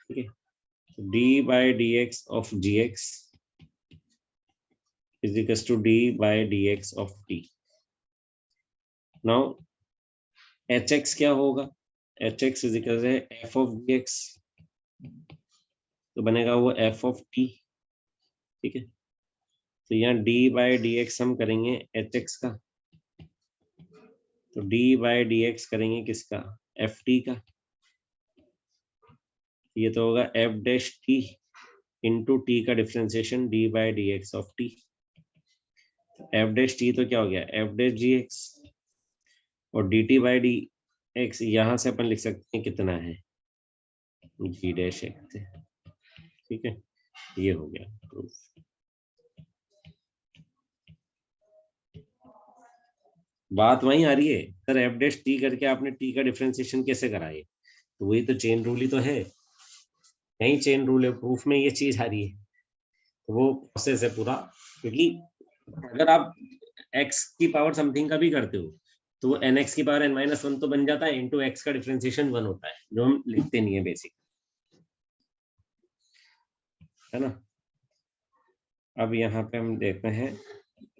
ठीक है, d by dx of gx is equals to d by dx of t. Now hx क्या होगा, hx is equal to f of dx, तो बनेगा वो f of t। ठीक है, तो यहाँ d by dx हम करेंगे hx का, तो d by dx करेंगे किसका, ft का। ये तो होगा f dash t into t का differentiation d by dx of t। f dash t तो क्या हो गया, f डैश gx, और dt by dx यहां से अपन लिख सकते हैं कितना है, g डैश x। ठीक है, ये हो गया प्रूफ। बात वहीं आ रही है सर, f डैश t करके आपने t का डिफरेंशिएशन कैसे कराए, तो वही तो चेन रूल ही तो है, यही चेन रूल है, प्रूफ में ये चीज आ रही है, तो वो प्रोसेस है पूरा। क्योंकि अगर आप x की पावर समथिंग का भी करते हो तो वो nx की पावर n-1 तो बन जाता है, इंटू x का डिफरेंशिएशन 1 होता है, जो हम लिखते नहीं है बेसिक, है ना। अब यहाँ पे हम देखते हैं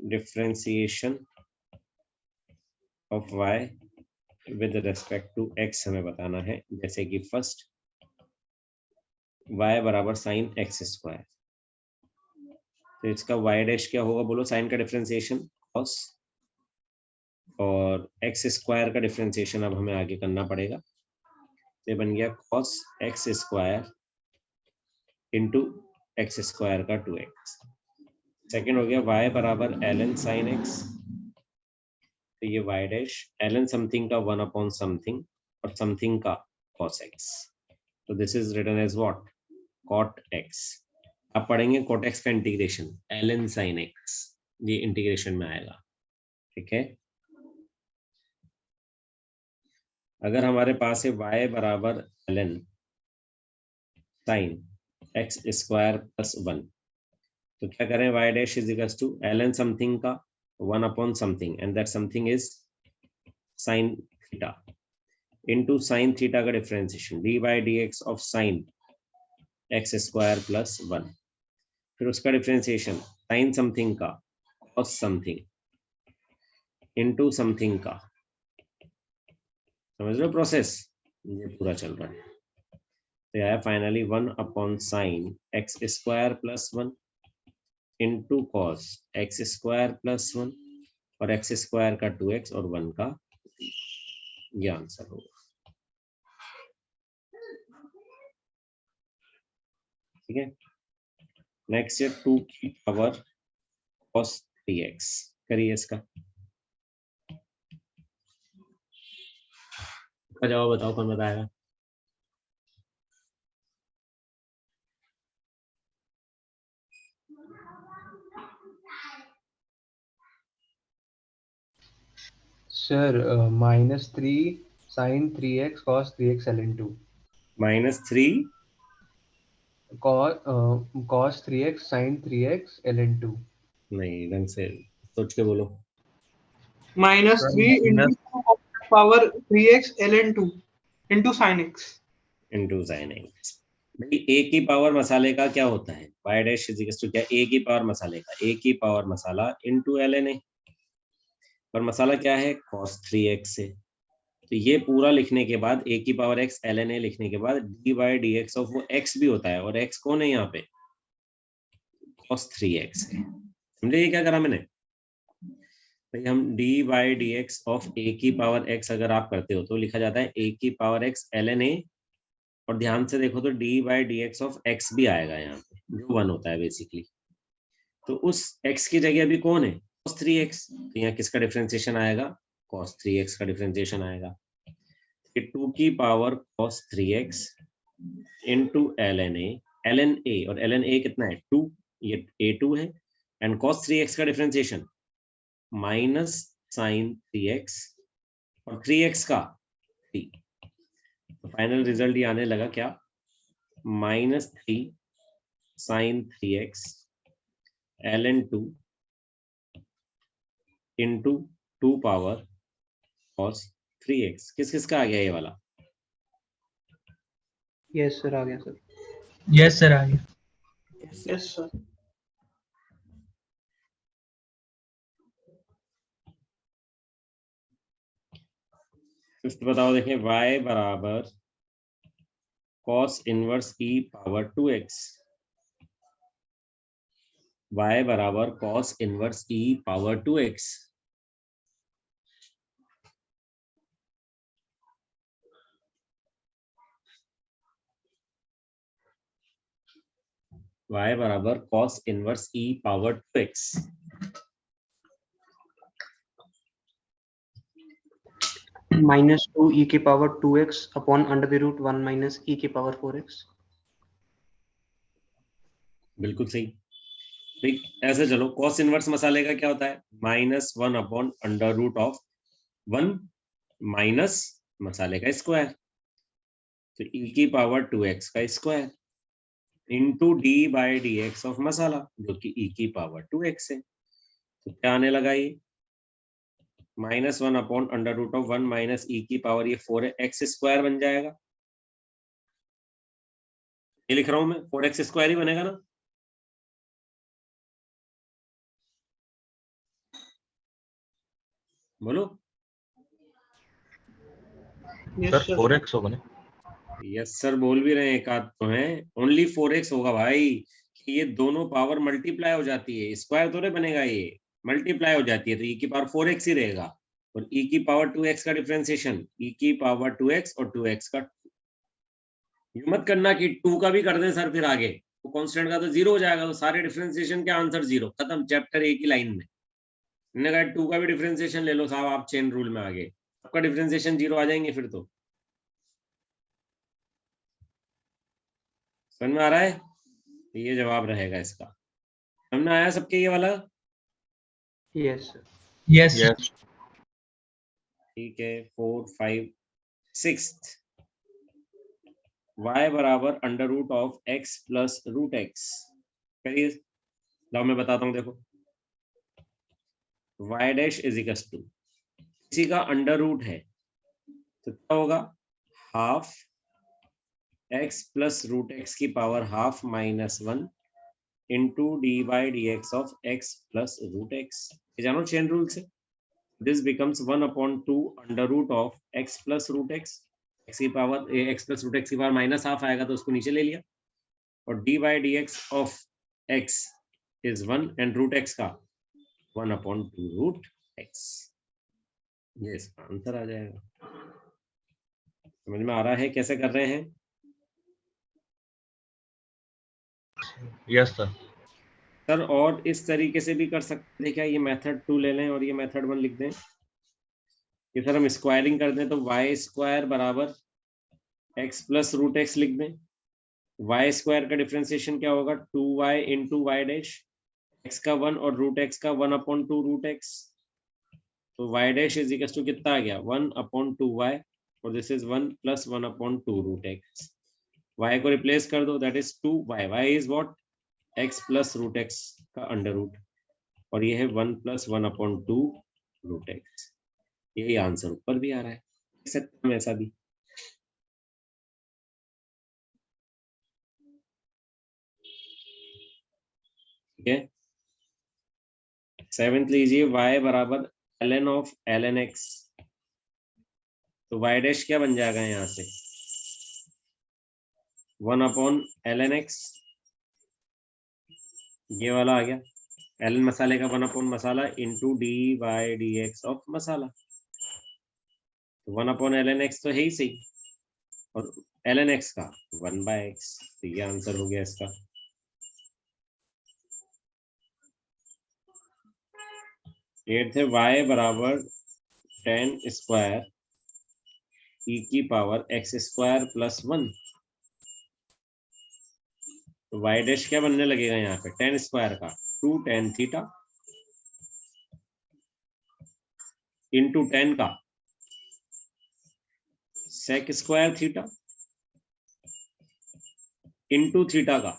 differentiation of y with respect to x हमें बताना है। जैसे कि फर्स्ट y बराबर साइन एक्स स्क्वायर, तो इसका y डैश क्या होगा बोलो, साइन का डिफरेंशिएशन cos, और एक्स स्क्वायर का डिफरेंशिएशन अब हमें आगे करना पड़ेगा, तो ये बन गया cos x square into x square का 2x। सेकेंड हो गया y बराबर ln साइन एक्स, तो ये y डैश ln समथिंग का 1 अपॉन समथिंग और समथिंग का cos x, तो this is written as what, cot x। अब पढ़ेंगे cot x का इंटीग्रेशन, ln साइन x, ये इंटीग्रेशन में आएगा। ठीक है, अगर हमारे पास है y बराबर ln sine x square plus 1, तो क्या करें, y dash is equal to ln something का 1 upon something, and that something is sine theta, into sine theta का differentiation d by dx of sine x square plus 1, फिर उसका differentiation sine something का cos something into something का, समझ लो process, ये पूरा चल रहा है। तो यह finally 1 upon sine x square plus 1 into cos x square plus 1 और एक्स स्क्वायर का 2x और 1 का, ये आंसर होगा। ठीक है, नेक्स्ट है 2 की पावर cos 3x, करिए इसका जवाब बताओ, कौन बताएगा। Sir -3 sin 3x cos 3x ln2 -3 cos 3x sin 3x ln2। नहीं, ढंग से सोच के बोलो। -3 into power 3x ln2 into sin x। Into sine x. भाई ए की पावर मसाले का क्या होता है, y dash is equal to क्या, ए की पावर मसाले का, ए की पावर मसाला इंटू ln a, और मसाला क्या है cos 3x है, तो ये पूरा लिखने के बाद a की पावर x ln a लिखने के बाद d बाई dx ऑफ वो x भी होता है, और x कौन है यहाँ पे, cos 3x है। समझे ये क्या करा मैंने, भाई हम d by D x of a की पावर एक्स अगर आप करते हो तो लिखा जाता है ए की पावर एक्स ln a, और ध्यान से देखो तो D by D x of x भी आएगा यहाँ पे, जो 1 होता है बेसिकली। तो उस x की जगह अभी कौन है, cos 3x, तो यहाँ किसका डिफरेंशिएशन आएगा, cos 3x का डिफरेंशिएशन आएगा। 2 की power cos 3x into ln a, और ln a कितना है 2, ये a2 है, एंड cos 3x का डिफरेंशिएशन माइनस साइन 3x, और 3x का 3, तो फाइनल रिजल्ट ये आने लगा क्या, -3 sine 3x ln 2 into 2 power cos 3x। किस किस का आ गया ये वाला, यस सर आ गया सर। यस सर आ गया। Yes sir. फिफ्थ बताओ, देखें y बराबर cos inverse e power 2x, y बराबर cos inverse e power 2x। y बराबर cos inverse e power 2x। -2 e की power 2x upon √1 minus e की power 4x। बिल्कुल सही। ठीक, ऐसे चलो, cos इनवर्स मसाले का क्या होता है, -1 अपॉन √1 माइनस मसाले का स्क्वायर, तो e की पावर 2x का square into d by D x of मसाला, जो कि e की पावर 2x है। तो क्या आने लगा ये, -1 अपॉन √1 माइनस e की पावर ये 4 है, x स्क्वायर बन जाएगा। ये लिख रहा हूं मैं, 4x स्क्वायर ही बनेगा ना। बोलो यस सर। 4x होगा ना। यस सर बोल भी रहे हैं, एक आध तो है, ओनली 4x होगा भाई, कि ये दोनों पावर मल्टीप्लाई हो जाती है, स्क्वायर थोड़े बनेगा, ये मल्टीप्लाई हो जाती है, तो e की पावर 4x ही रहेगा, और e की पावर 2x का डिफरेंशिएशन e की पावर 2x और 2x का, ये मत करना कि 2 का भी कर दें सर फिर आगे, तो कांस्टेंट का तो 0 हो जाएगा, तो सारे डिफरेंशिएशन के आंसर 0 खत्म, चैप्टर एक ही लाइन में। मैंने कहा 2 का भी डिफरेंशिएशन ले लो साहब आप चेन रूल में, आगे आपका डिफरेंशिएशन 0 आ जाएंगे फिर तो। समझ में आ रहा है, ये जवाब रहेगा इसका। समझ में आया सबके ये वाला, यस सर। यस यस ठीक है। 4 5 6 y बराबर √x प्लस √x, करिए, लाओ मैं बताता हूँ, देखो y dash is equal to, इसी का अंडर रूट है तो क्या होगा, हाफ x प्लस √x की power half -1 into d by D x of x plus √x। ये जानो चेन रूल से, this becomes 1/2 under root of x plus √x, x की पावर x प्लस √x की पावर -1/2 आएगा तो उसको नीचे ले लिया, और d by D x of x is 1 and √x का 1/2 √x। ये इसका आंसर आ जाएगा। समझ में आ रहा है कैसे कर रहे हैं, यस सर। सर और इस तरीके से भी कर सकते हैं क्या, ये मेथड 2 ले लें और ये मेथड 1 लिख दें, कि सर हम स्क्वायरिंग कर दें तो y स्क्वायर बराबर x प्लस √x लिख दें, y स्क्वायर का डिफरेंशिएशन क्या होगा, 2y into y dash, x का 1 और √x का 1/2 √x, तो y dash is equal to कितना आ गया 1/2y, और this is 1 plus 1/2 √x। y को रिप्लेस कर दो, that is 2y, y is what, x plus √x का अंडर रूट, और ये है 1 प्लस 1/2 √x। यही आंसर ऊपर भी आ रहा है, देख सकते हैं ऐसा भी। ठीक है, 7th लीजिए, y बराबर ln ऑफ ln x, तो y डैश क्या बन जाएगा यहाँ से 1/ln x, ये वाला आ गया, ln मसाले का 1 अपॉन मसाला into d by D x of मसाला। तो 1 अपॉन ln x तो है ही सही, और ln x का 1 बाय एक्स, तो ये आंसर हो गया इसका। एट है y बराबर 10 स्क्वायर e की पावर x स्क्वायर प्लस 1। तो y डैश क्या बनने लगेगा यहाँ पे, 10 स्क्वायर का 2 tan थीटा इंटू 10 का sec square theta into theta का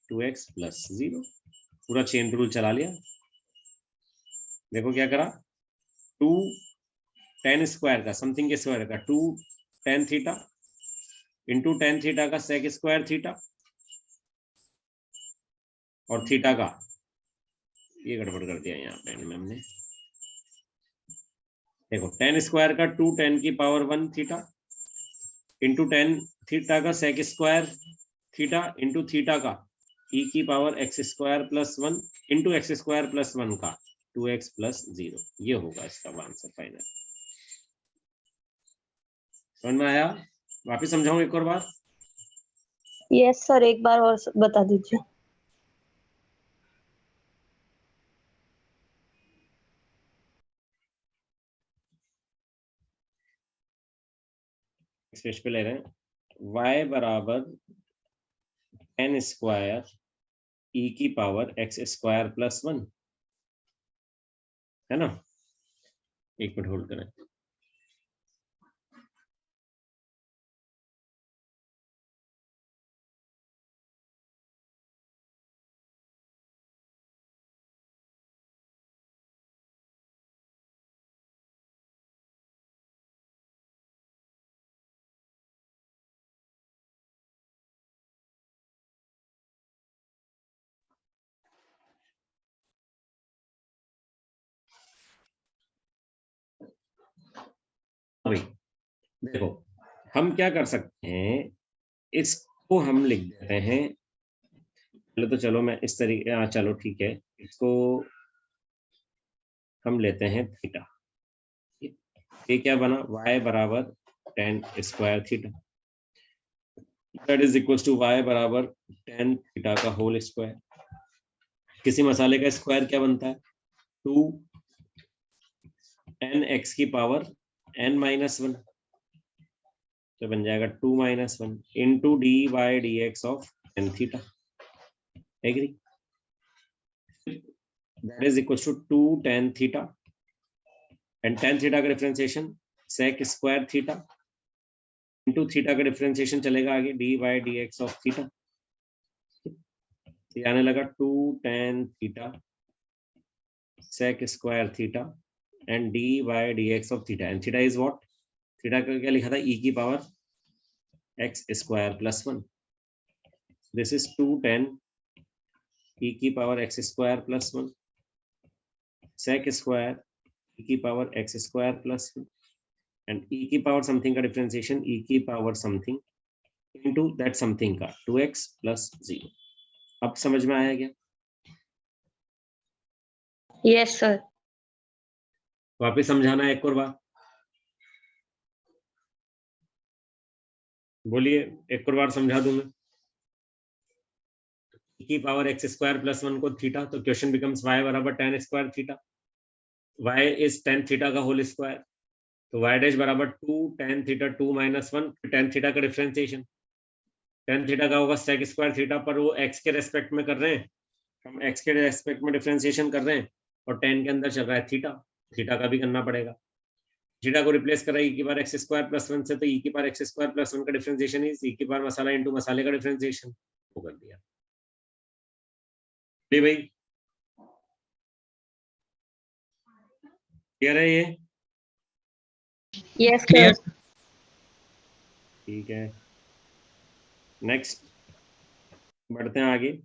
2x प्लस 0। पूरा चेन रूल चला लिया। देखो क्या करा, 2 tan स्क्वायर का समथिंग के स्क्वायर का 2 tan theta into tan theta का sec स्क्वायर थीटा और थीटा का, ये गड़बड़ कर दिया यहाँ पे मैम ने। देखो tan स्क्वायर का 2 tan की power 1 theta into tan theta का sec square theta into theta का e की power x square plus 1 into x square plus 1 का 2x प्लस 0। ये होगा इसका आंसर फाइनल। समझ में आया? वापिस समझाऊं एक और बार? यस सर, एक बार और बता दीजिए। पेज पे ले रहे हैं, y बराबर 10 स्क्वायर e की पावर x स्क्वायर प्लस 1, है ना? एक मिनट होल्ड करें। अभी देखो हम क्या कर सकते हैं, इसको हम लिख देते हैं पहले तो, चलो मैं इस तरीके, चलो ठीक है, इसको हम लेते हैं थीटा। ये क्या बना, y बराबर 10 square theta, that is equal to y बराबर 10 थीटा का होल स्क्वायर। किसी मसाले का स्क्वायर क्या बनता है, 2 n x की पावर n माइनस 1, तो बन जाएगा 2 minus 1 into d by D x of tan theta. Agree? That is equal to 2 tan theta and tan theta का differentiation sec square theta into theta का differentiation चलेगा आगे d by D x of theta. तो आने लगा 2 tan theta sec square theta and d by D x of theta, and theta is what, theta का क्या लिखा था, e की power x square plus 1। This is 2 tan e की power x square plus 1 sec square e की power x square plus 1 and e की power something का differentiation e की power something into that something का 2x plus 0। अब समझ में आया क्या? Yes sir. वापिस समझाना है एक और बार, बोलिए, एक और बार समझा दूं मैं। e की पावर x स्क्वायर प्लस 1 को थीटा, तो क्वेश्चन बिकम्स y बराबर 10 square theta, y is 10 theta का होल स्क्वायर, तो y डैश बराबर 2 tan theta 2 minus 1, tan theta का डिफरेंशिएशन, tan थीटा का होगा sec स्क्वायर थीटा, पर वो x के रेस्पेक्ट में कर रहे हैं, हम x के रेस्पेक्ट में डिफरेंशिएशन कर रहे हैं और tan के अंदर चल रहा है थीटा, थीटा का भी करना पड़ेगा। थीटा को रिप्लेस कर रहा है e की पावर x स्क्वायर प्लस 1 से, तो e की पावर x स्क्वायर प्लस 1 का डिफरेंशिएशन इज e की पावर मसाला इंटू मसाले का डिफरेंशिएशन, वो कर दिया। भाई क्लियर है ये? Yes clear? सर। ठीक है, नेक्स्ट बढ़ते हैं आगे।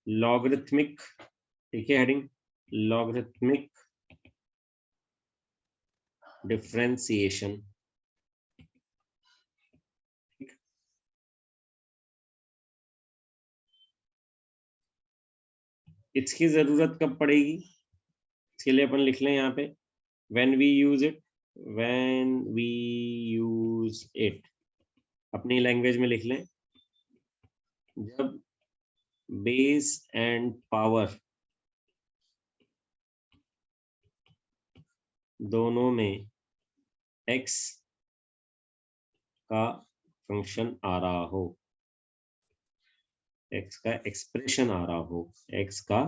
लॉगरिथमिक, ठीक है, हेडिंग लॉगरिथमिक डिफरेंशिएशन। इसकी जरूरत कब पड़ेगी, इसके लिए अपन लिख लें यहाँ पे when we use it, अपनी लैंग्वेज में लिख लें, जब बेस एंड पावर दोनों में x का फंक्शन आ रहा हो, x का एक्सप्रेशन आ रहा हो, x का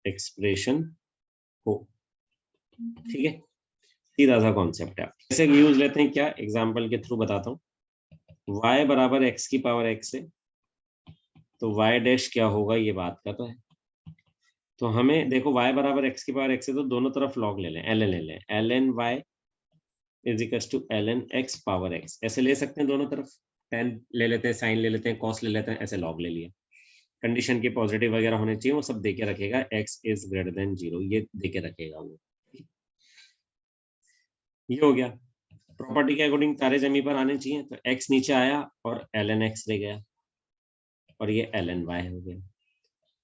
एक्सप्रेशन हो, ठीक है। सीधा सा कॉन्सेप्ट है। कैसे यूज लेते हैं, क्या एग्जांपल के थ्रू बताता हूँ। y बराबर x की पावर x है, तो y डैश क्या होगा ये बात का तो है। तो हमें देखो y बराबर x की पावर x है, तो दोनों तरफ लॉग ले लें, ln ले लें, ln y is equals to ln x power x, ऐसे ले सकते हैं दोनों तरफ, tan ले लेते हैं, साइन ले लेते हैं, cos ले लेते हैं, ऐसे लॉग ले लिया। कंडीशन के पॉजिटिव वगैरह होने चाहिए, वो सब देके रखेगा, x इज ग्रेटर देन 0, ये देके रखेगा वो। ये हो गया। प्रॉपर्टी के अकॉर्डिंग तारे जमी पर आने चाहिए, तो x नीचे आया और ln x ले गया, और ये ln y हो गया।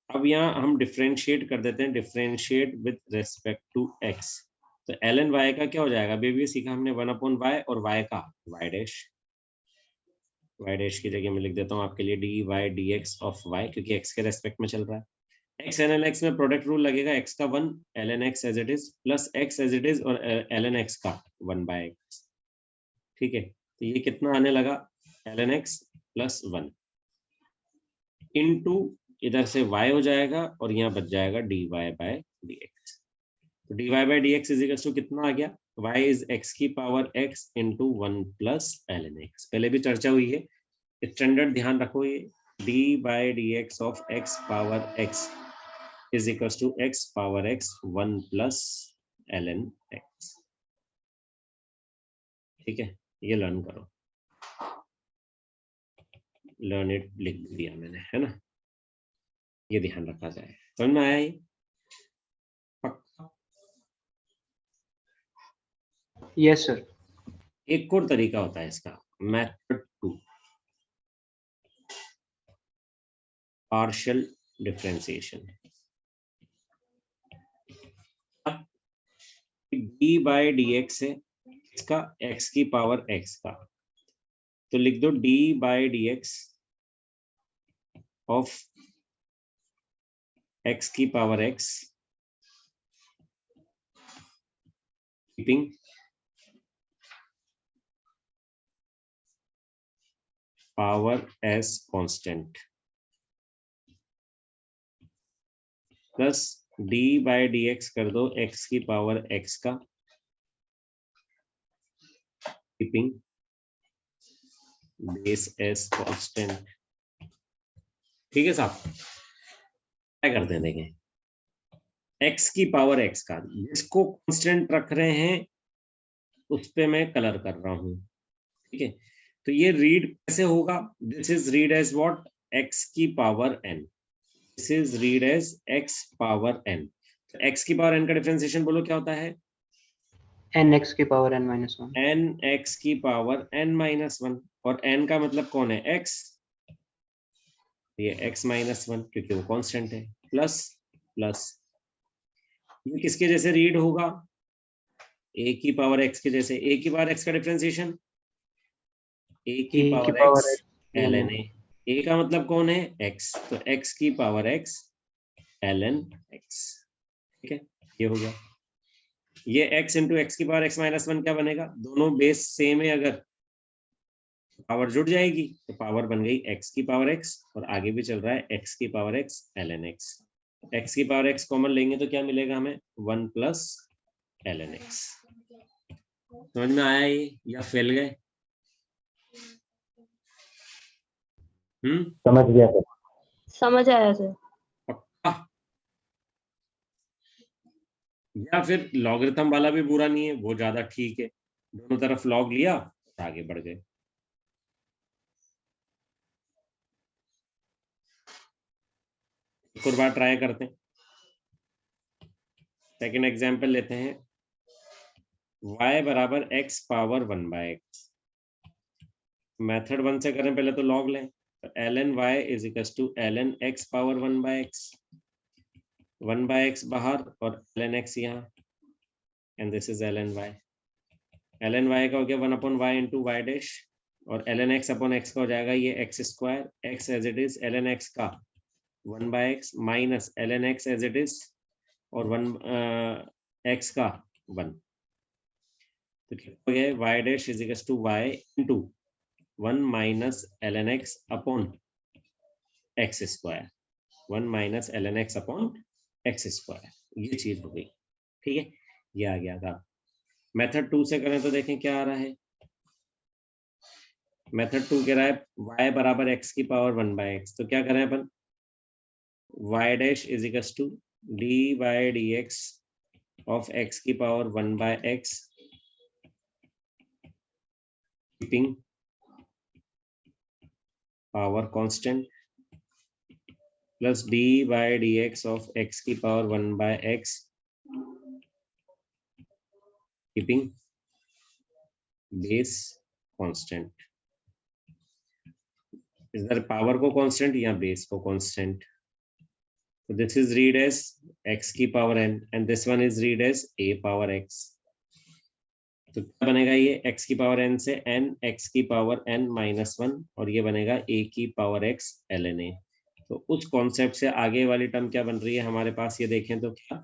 अब यहाँ हम डिफरेंशिएट कर देते हैं, differentiate with respect to x, तो ln y का क्या हो जाएगा, अभी भी सीखा हमने 1/y, और y का y डैश की जगह में लिख देता हूँ आपके लिए dy dx ऑफ y, क्योंकि x के रेस्पेक्ट में चल रहा है। x ln x में प्रोडक्ट रूल लगेगा, x का 1 ln x as it is plus x as it is, और ln x का 1/x, ठीक है। तो ये कितना आने लगा, ln x प्लस 1 इंटू इधर से y हो जाएगा, और यहाँ बच जाएगा dy बाय dx। तो dy by dx is equal to कितना आ गया, y इज x की power x into 1 plus ln x। पहले भी चर्चा हुई है, स्टैंडर्ड ध्यान रखो, ये d by dx of x power x is equal to x power x 1 plus ln x, ठीक है। ये लर्न करो, लर्न इट लिख दिया मैंने, है ना, ये ध्यान रखा जाए। समझ में आया ये पक्का? Yes sir. एक और तरीका होता है इसका, method 2, partial differentiation. d by dx है, इसका x की पावर x का, तो लिख दो d by dx of x की power x keeping power as constant, plus d by dx कर दो x की पावर x का कीपिंग बेस एज कांस्टेंट, ठीक है साहब। क्या करते हैं देखें, x की पावर x का, जिसको कांस्टेंट रख रहे हैं उस पे मैं कलर कर रहा हूं, ठीक है। तो ये रीड कैसे होगा, this is read as what, x की power n, this is read as x power n। तो x की पावर n का डिफरेंशिएशन बोलो क्या होता है, nx की पावर n माइनस 1, nx की पावर n माइनस 1, और n का मतलब कौन है, x, ये x माइनस 1 क्योंकि वो कांस्टेंट है, प्लस प्लस ये किसके जैसे रीड होगा, a की पावर x के जैसे, a की पावर x का डिफरेंशिएशन a की power x ln a, a का मतलब कौन है, x, तो x की पावर x ln x, ठीक है। ये हो गया, ये x इंटू एक्स की पावर x माइनस 1 क्या बनेगा, दोनों बेस सेम है, अगर पावर जुड़ जाएगी तो पावर बन गई x की पावर x, और आगे भी चल रहा है x की power x ln x, x की पावर x कॉमन लेंगे तो क्या मिलेगा हमें, 1 प्लस ln x। समझ में आया ये या फेल गए, समझ गया सर। समझ आया सर। पक्का? या फिर लॉगरिथम वाला भी बुरा नहीं है, वो ज्यादा ठीक है, दोनों तरफ लॉग लिया और आगे बढ़ गए। एक और बार ट्राई करते हैं, सेकेंड एग्जाम्पल लेते हैं, y बराबर x पावर 1/x, मेथड 1 से करें पहले तो लॉग लें, तो ln y is equals to ln x power 1 by x बाहर और ln x यहाँ, and this is ln y। ln y का हो गया 1 upon y into y dash, और ln x अपॉन x का हो जाएगा ये x square, x as it is ln x का 1 by x minus ln x as it is और 1 x का 1, तो क्या हो गया y dash is equals to y into 1 minus ln x upon x square, 1 minus ln x upon x square, ये चीज हो गई। ठीक है, ये आ गया था। मेथड 2 से करें तो देखें क्या आ रहा है। मेथड 2 कह रहा है y बराबर x की पावर 1 by x, तो क्या करें अपन, y dash is equals to dy dx of x की power 1 by x keeping power constant plus dy dx of x की power 1 by x keeping base constant. इधर power को constant या base को constant, so this is read as x की power n and this one is read as a power x। तो क्या बनेगा ये x की पावर n से n x की पावर n माइनस 1 और ये बनेगा a की पावर x ln a। तो उस कॉन्सेप्ट से आगे वाली टर्म क्या बन रही है हमारे पास, ये देखें तो क्या,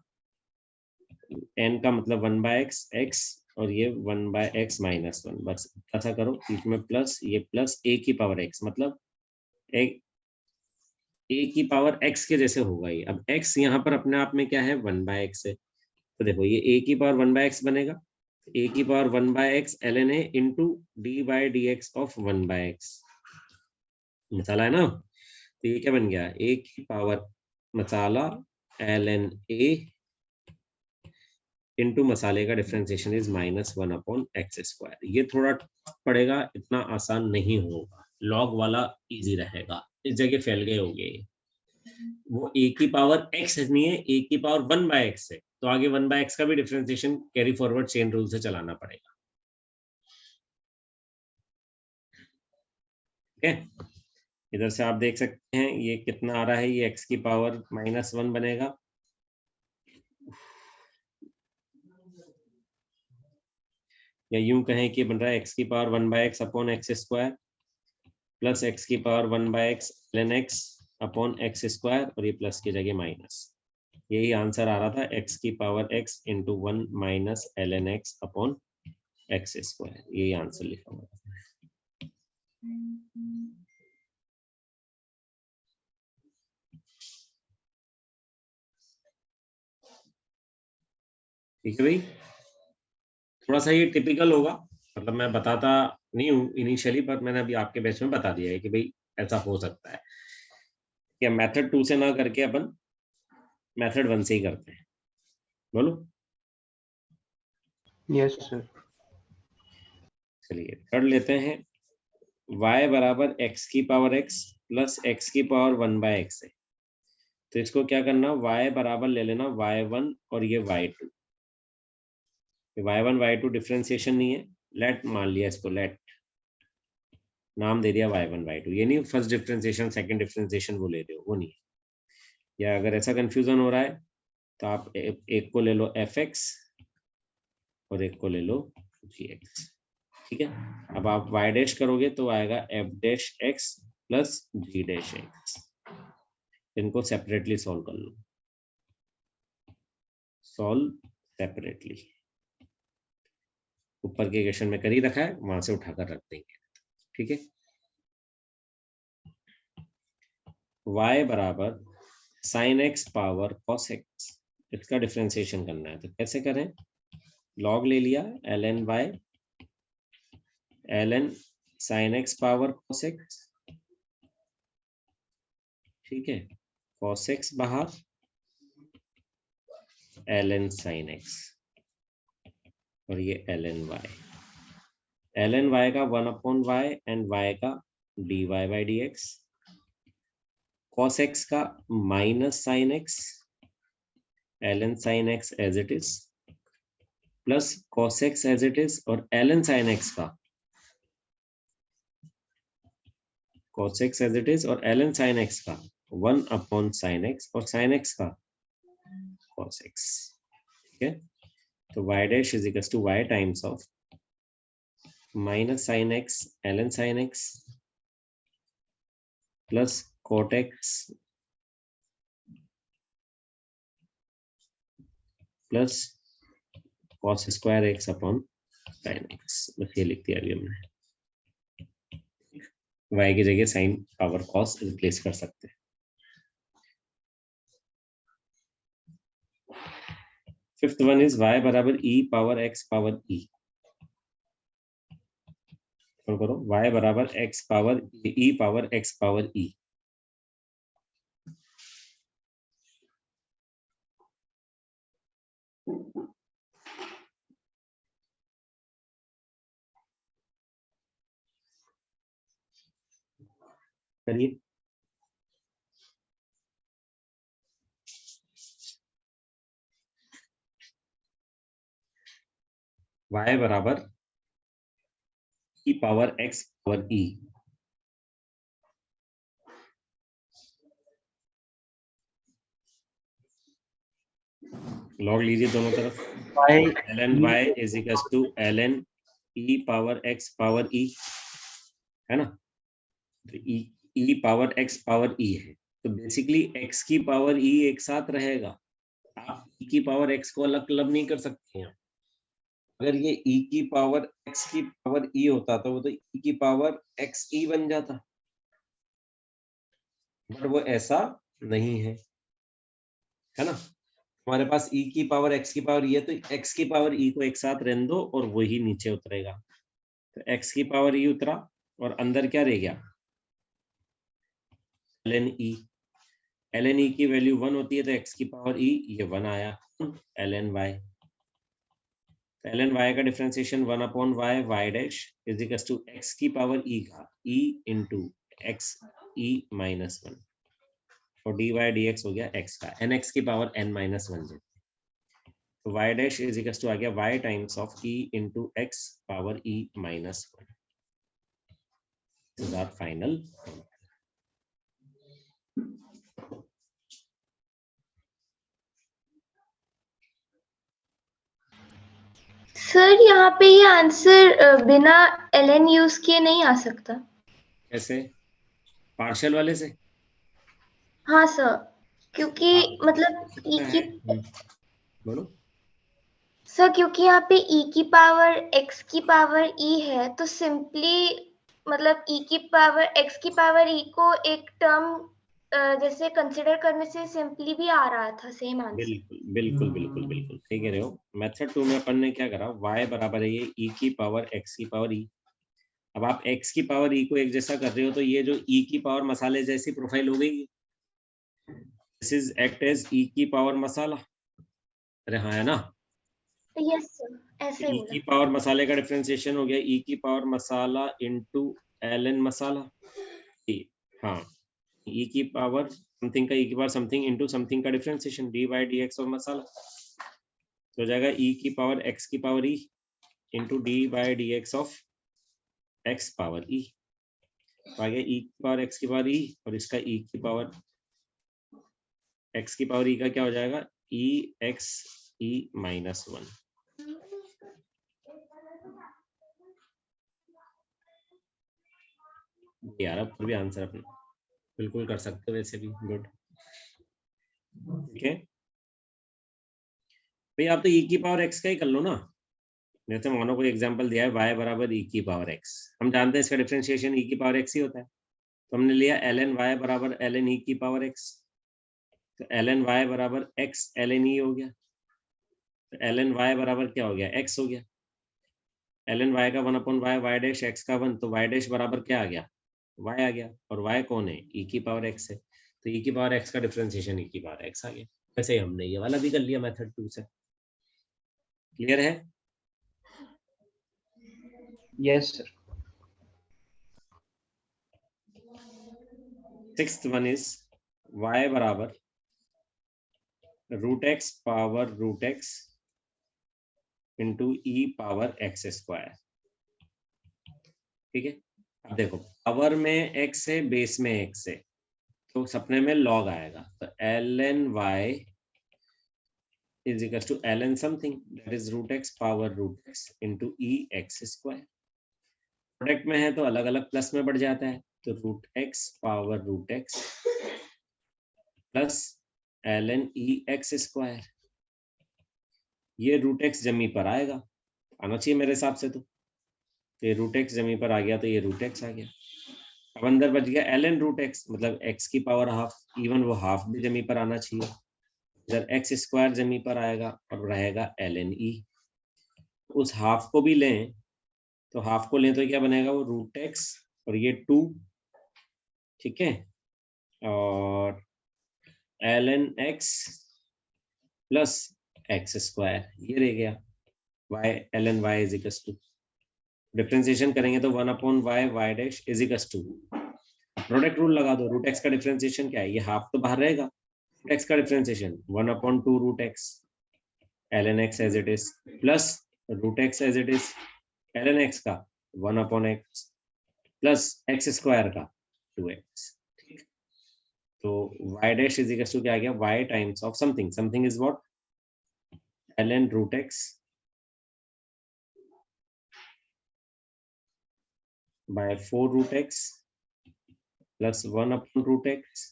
n का मतलब 1 by x x और ये 1 by x माइनस 1, बस ऐसा करो, बीच में प्लस, ये प्लस a की पावर x, मतलब एक a की पावर x के जैसे होगा ये। अब x यहाँ पर अपने आप में क्या है 1 by x है, तो देखो ये a की पावर 1 by x बनेगा, a की power 1 by x ln a into dy dx of 1 by x, मसाला है ना। तो ये क्या बन गया, a की power masala ln a into मसाले का differentiation is minus 1 upon x square. ये थोड़ा पड़ेगा, इतना आसान नहीं होगा, लॉग वाला इजी रहेगा, इस जगह फैल गए होंगे। वो a की पावर x नहीं है, a की पावर 1 by x है, तो आगे 1 by x का भी differentiation carry forward chain rule से चलाना पड़ेगा। ठीक है, इधर से आप देख सकते हैं ये कितना आ रहा है, ये x की पावर माइनस 1 बनेगा, या यूं कहें कि बन रहा है x की power 1 by x upon x square plus x की power 1 by x ln x upon x square, और ये प्लस की जगह माइनस, यही आंसर आ रहा था, x की power x into 1 minus ln x upon x square, यही आंसर लिखा हुआ था। ठीक है भाई, थोड़ा सा ये टिपिकल होगा, मतलब मैं बताता नहीं हूँ इनिशियली, पर मैंने अभी आपके बैच में बता दिया है कि भाई ऐसा हो सकता है, या मेथड 2 से ना करके अपन मेथड 1 से ही करते हैं। बोलो। Yes sir. चलिए कर लेते हैं, y बराबर x की पावर x प्लस x की पावर 1 by x है, तो इसको क्या करना, y बराबर ले लेना y1 और ये y2, y1 y2 डिफरेंशिएशन नहीं है, लेट मान लिया इसको, लेट नाम दे दिया y1 y2, ये नहीं फर्स्ट डिफरेंशिएशन सेकंड डिफरेंशिएशन वो ले रहे हो, वो नहीं है। या अगर ऐसा कंफ्यूजन हो रहा है तो आप एक को ले लो fx और एक को ले लो gx। ठीक है, अब आप y डैश करोगे तो आएगा f dash x plus g dash x, इनको सेपरेटली सॉल्व कर लो, सॉल्व सेपरेटली, ऊपर के क्वेश्चन में कर ही रखा है, वहां से उठाकर रख देंगे। ठीक है, y बराबर sine x power cos x, इसका डिफरेंशिएशन करना है, तो कैसे करें, लॉग ले लिया ln y ln sine x power cos x, ठीक है, cos x बाहर ln साइन x और ये ln y का 1 अपॉन y एंड y का dy by dx, cos x का minus sine x ln sine x as it is plus cos x as it is, और ln sine x का cos x as it is, और ln sin x का 1/sin x और sin x का cos x, ठीक है। तो y dash is equal to y times of minus sin x ln sin x plus cot x plus cos square x upon sin x। बस ये लिख दिया अभी हमने, y की जगह sin पावर cos रिप्लेस कर सकते हैं। फिफ्थ वन इज y बराबर e power x power e। करो y बराबर x power e power x power e। करिए। y बराबर e power x power e। Log लीजिए दोनों तरफ, ln y is equal to ln e power x power e, है ना। तो e power x power e है, तो बेसिकली x की पावर e एक साथ रहेगा। आप e की पावर x को अलग अलग नहीं कर सकते हैं। अगर ये e की पावर x की पावर e होता तो वो तो e की पावर x e बन जाता, बट वो ऐसा नहीं है ना। हमारे पास e की पावर x की पावर e है, तो x की पावर e को एक साथ रहने दो और वही नीचे उतरेगा। तो x की पावर e उतरा और अंदर क्या रह गया, ln e। ln e की वैल्यू 1 होती है, तो x की पावर e ये 1 आया, ln y। ln y का differentiation 1/y y dash is equal to x की पावर e का e into x e minus 1, और dy dx हो गया x का nx की पावर n माइनस 1। तो y dash is equal to आ गया y times of e into x power e minus 1। This are final. Sir यहाँ पे ये आंसर बिना ln यूज किए नहीं आ सकता। कैसे, पार्शियल वाले से? हाँ सर, क्योंकि मतलब e की बोलो। सर, क्योंकि यहाँ पे e की पावर x की पावर e है, तो सिंपली मतलब e की पावर x की पावर e को एक टर्म जैसे कंसिडर करने से सिंपली भी आ रहा था सेम आंसर। बिल्कुल बिल्कुल बिल्कुल बिल्कुल ठीक कह रहे हो। मेथड 2 में अपन ने क्या करा, y बराबर है ये e की पावर x की पावर e। अब आप x की पावर e को एक जैसा कर रहे हो, तो ये जो e की पावर मसाले जैसी प्रोफाइल हो गई। This is act as e की पावर मसाला। अरे हाँ, है ना। यस सर, ऐसे ही e बोला। की पावर मसाले का डिफरेंशिएशन हो गया e की पावर मसाला इंटू ln मसाला। हाँ, e की पावर समथिंग का e की पावर समथिंग इंटू समथिंग का डिफरेंशिएशन dy dx और मसाला। तो हो जाएगा e की पावर x की power e into dy dx of x power e। तो आ गया e की पावर x की पावर e, और इसका e की पावर x की पावर e का क्या हो जाएगा, e x e माइनस 1। यार अब भी आंसर अपने बिल्कुल कर सकते हो, वैसे भी गुड। ठीक है भाई, आप तो e की पावर x का ही कर लो ना। जैसे मानो कोई एग्जांपल दिया है y बराबर e की पावर x, हम जानते हैं इसका डिफरेंशिएशन e की पावर x ही होता है। तो हमने लिया ln y बराबर ln e की पावर x, तो ln y बराबर x ln e हो गया। तो ln y बराबर क्या हो गया, x हो गया। ln y का 1/y y डैश x का 1, तो y डैश बराबर क्या आ गया, y आ गया। और y कौन है, e की पावर x है, तो e की पावर x का डिफरेंशिएशन e की पावर x आ गया। वैसे ही हमने ये वाला भी कर लिया मेथड 2 से। क्लियर है? Yes sir. Sixth one is y बराबर root x power root x into e power x square. ठीक है, अब देखो पावर में x है, बेस में x है, तो सपने में log आएगा, तो ln y is equals to ln something, that is root x power root x into e x square. Product में है तो अलग अलग प्लस में बढ़ जाता है, तो root x power root x plus ln e x square, ये रूट x जमी पर आएगा, आना चाहिए मेरे हिसाब से, तो ये रूट x जमी पर आ गया, तो ये रूट x आ गया। अब अंदर बच गया ln रूट x, मतलब x की पावर हाफ, इवन वो हाफ भी जमी पर आना चाहिए, इधर x स्क्वायर जमी पर आएगा और रहेगा ln e। उस हाफ को भी लें, तो हाफ को लें तो क्या बनेगा, वो रूट x और ये 2, ठीक है, और ln x plus x square, ये रह गया y ln y is equal to, differentiation करेंगे तो 1/y y dash is equal to, product rule लगा दो, रूट x का डिफरेंशिएशन क्या है, ये हाफ तो बाहर रहेगा, रूट x का differentiation 1/2 root x ln x as it is plus root x as it is ln x का 1/x प्लस x स्क्वायर का 2x, ठीक, तो y dash is equal to क्या आ गया, y times of something, something is what, ln root x by 4 root x plus 1/root x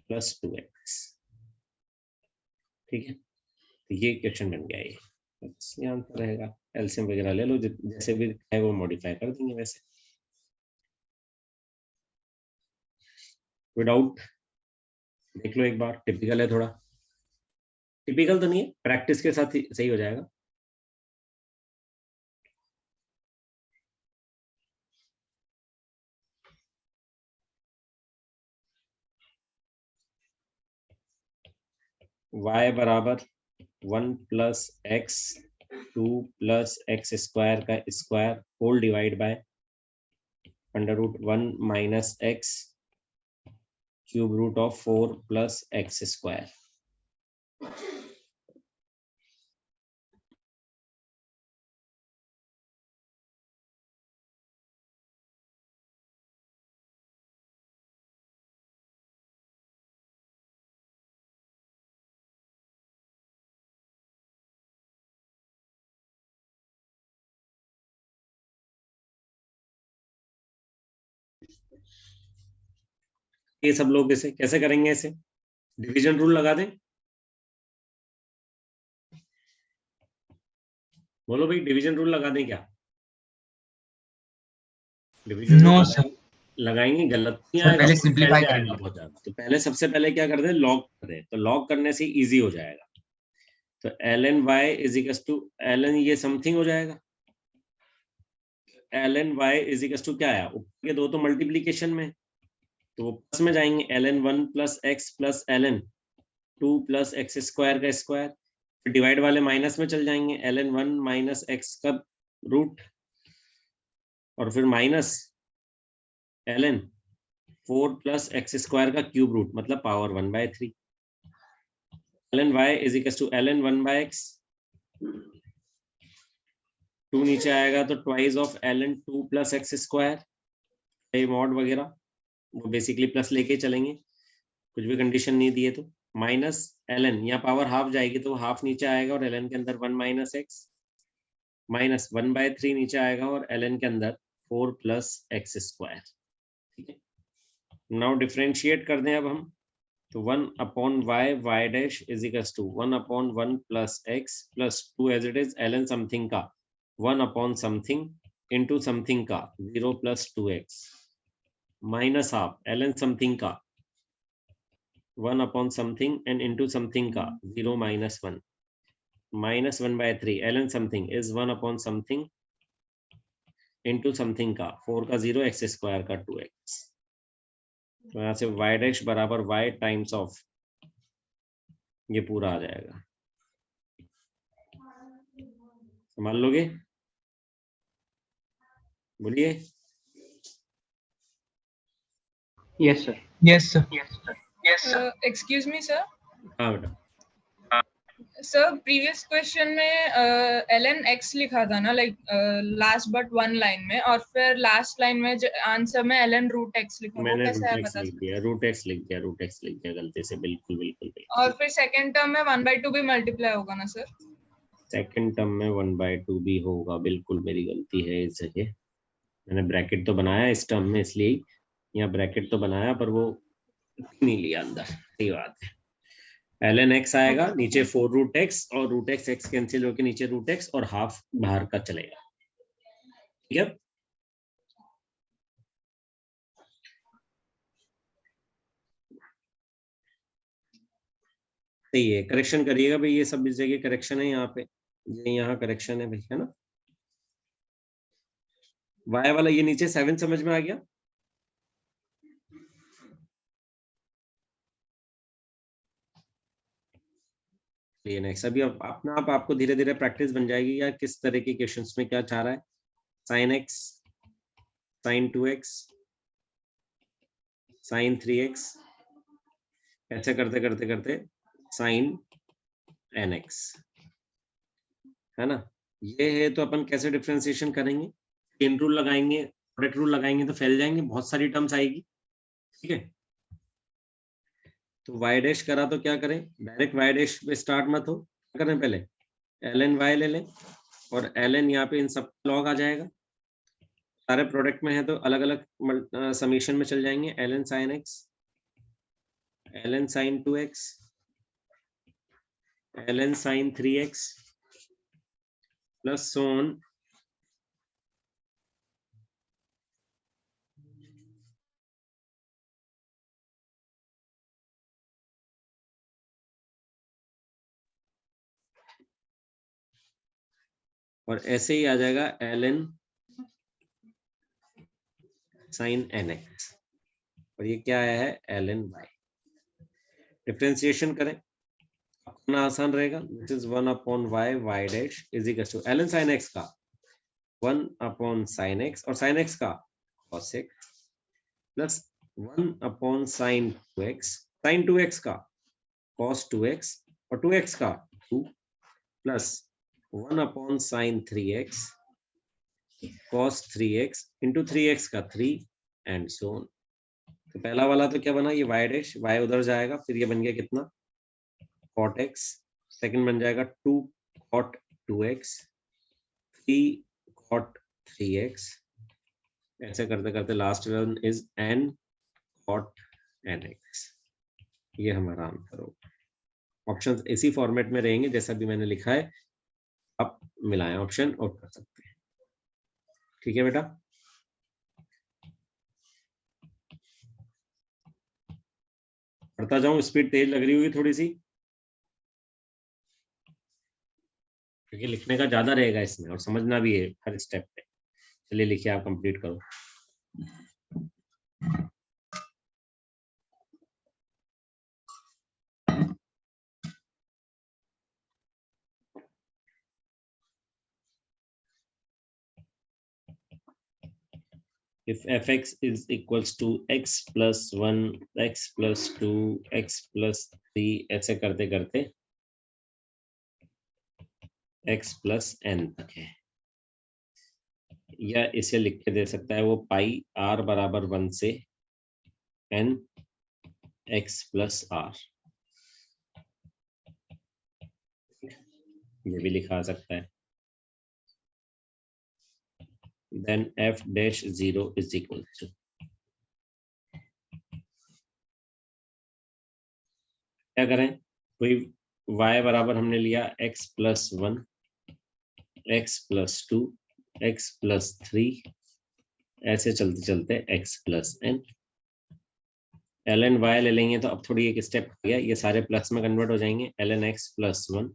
plus 2x, ठीक है, तो ये क्वेश्चन बन गया, ये आंसर रहेगा। एलसीएम वगैरह ले लो, जैसे भी है वो मॉडिफाई कर देंगे। वैसे विदाउट देख लो एक बार, टिपिकल है थोड़ा, टिपिकल तो नहीं है, प्रैक्टिस के साथ ही सही हो जाएगा। y बराबर 1 plus x 2 plus x square का square whole divide by under root 1 minus x cube root of 4 plus x square. ये सब लोग इसे कैसे करेंगे, इसे डिवीजन रूल लगा दें। बोलो भाई, डिवीजन रूल लगा दें क्या? डिवीजन नो रूल सर, लगाएंगे, गलत नहीं सर आएगा, पहले सिंप्लीफाई आएगा करेंगे। बहुत ज्यादा। तो पहले सबसे पहले क्या कर दें, लॉग कर दें, तो लॉग करने से इजी हो जाएगा। तो ln y is equal to ln ये समथिंग हो जाएगा, ln y is equal to क्या आया, ऊपर के दो तो मल्टीप्लीकेशन में, तो वो प्लस में जाएंगे, ln 1 plus x plus ln 2 plus x square का स्क्वायर, फिर डिवाइड वाले माइनस में चल जाएंगे, ln 1 माइनस एक्स का रूट, और फिर minus ln 4 plus x square का क्यूब रूट, मतलब power 1/3। ln y is equal to ln 1/x, 2 नीचे आएगा तो twice of ln 2 plus x square, mod वगैरह वो बेसिकली प्लस लेके चलेंगे, कुछ भी कंडीशन नहीं दिए तो, माइनस ln, यहाँ पावर हाफ जाएगी तो हाफ नीचे आएगा और ln के अंदर 1 माइनस एक्स, माइनस 1/3 नीचे आएगा और ln के अंदर 4 प्लस एक्स स्क्वायर। ठीक है, नाउ डिफरेंशिएट कर दें अब हम, तो 1/y y dash is equal to 1/1 plus x plus 2 as it is ln something का 1/ समथिंग इंटू समथिंग का 0 plus 2x minus half ln something का 1/ समथिंग एंड इंटू समथिंग का 0 minus 1 minus 1/3 ln something is 1/ something into something का 4 का 0 x square का 2x। तो यहाँ से y डैश बराबर y टाइम्स ऑफ ये पूरा आ जाएगा, संभाल लोगे, बोलिए। Yes, sir. Yes sir. Excuse me, sir. हाँ बेटा, सर प्रीवियस क्वेश्चन में ln x लिखा था ना, like last but one line में, और फिर लास्ट लाइन में आंसर में ln रूट x लिखा, वो मैंने कैसे रूट है एक्स बता लिख सकते? दिया, रूट एक्स लिख दिया, रूट एक्स लिख दिया गलती से, बिल्कुल बिल्कुल बिल्कुल। और फिर सेकंड टर्म में 1/2 भी मल्टीप्लाई होगा ना सर? सेकंड टर्म में 1/2 भी होगा, बिल्कुल मेरी गलती है इस जगह। मैंने ब्रैकेट तो बनाया इस टर्म में, इसलिए यहाँ ब्रैकेट तो बनाया पर वो नहीं लिया अंदर, सही बात है। ln x आएगा नीचे 4 रूट एक्स, और रूट एक्स एक्स कैंसिल होकर नीचे रूट एक्स और हाफ बाहर का चलेगा, ठीक है। सही है, करेक्शन करिएगा भाई, ये सब इस जगह करेक्शन है, यहाँ पे ये यहाँ करेक्शन है भाई, है ना। y वाला ये नीचे 7 समझ में आ गया। ये नेक्स्ट अभी अब अपना आप आपको धीरे धीरे प्रैक्टिस बन जाएगी यार, किस तरह के क्वेश्चंस में क्या चाह रहा है। sin x, sin 2x, sin 3x, ऐसे करते करते करते sin nx, है ना। ये है तो अपन कैसे डिफरेंशिएशन करेंगे, चेन रूल लगाएंगे, प्रोडक्ट रूल लगाएंगे तो फैल जाएंगे, बहुत सारी टर्म्स आएगी, ठीक है। तो y डैश करा तो क्या करें, डायरेक्ट y डैश पे स्टार्ट मत हो, क्या करें पहले ln y ले लें, और ln यहाँ पे इन सब लॉग आ जाएगा, सारे प्रोडक्ट में है तो अलग अलग समीशन में चल जाएंगे। ln sin x, ln sin 2x, ln sin 3x plus so on और ऐसे ही आ जाएगा ln sin nx, और ये क्या आया है ln y। डिफरेंशिएशन करें, अपना आसान रहेगा, this is 1/y y dash is equal to ln sin x का 1/sin x और sin x का cos x plus 1/sin 2x, sin 2x का cos 2x और 2x का 2 plus 1/sin 3x cos 3x into 3x का 3 and so on. तो पहला वाला तो क्या बना, ये y डैश, y उधर जाएगा, फिर ये बन गया कितना cot x, सेकंड बन जाएगा 2 cot 2x, 3 cot 3x, ऐसे करते करते last one is n cot nx। ये हमारा आंसर होगा। ऑप्शंस इसी फॉर्मेट में रहेंगे जैसा भी मैंने लिखा है, आप मिलाएं ऑप्शन और कर सकते हैं, ठीक है बेटा। पढ़ता जाऊं, स्पीड तेज लग रही होगी थोड़ी सी, क्योंकि लिखने का ज्यादा रहेगा इसमें और समझना भी है हर स्टेप पे। चलिए लिखिए, आप कंप्लीट करो। If fx is equals to x plus 1, x plus 2, x plus 3, ऐसे करते करते x plus n तक है, या इसे लिख के दे सकता है वो पाई r बराबर 1 से n x plus r, ये भी लिखा सकता है। Then f dash 0 is equal to, क्या करें, कोई y बराबर हमने लिया x plus 1, x plus 2, x plus 3, ऐसे चलते चलते x plus n, ln y ले लेंगे तो अब थोड़ी एक स्टेप हो गया, ये सारे प्लस में कन्वर्ट हो जाएंगे, ln x plus 1,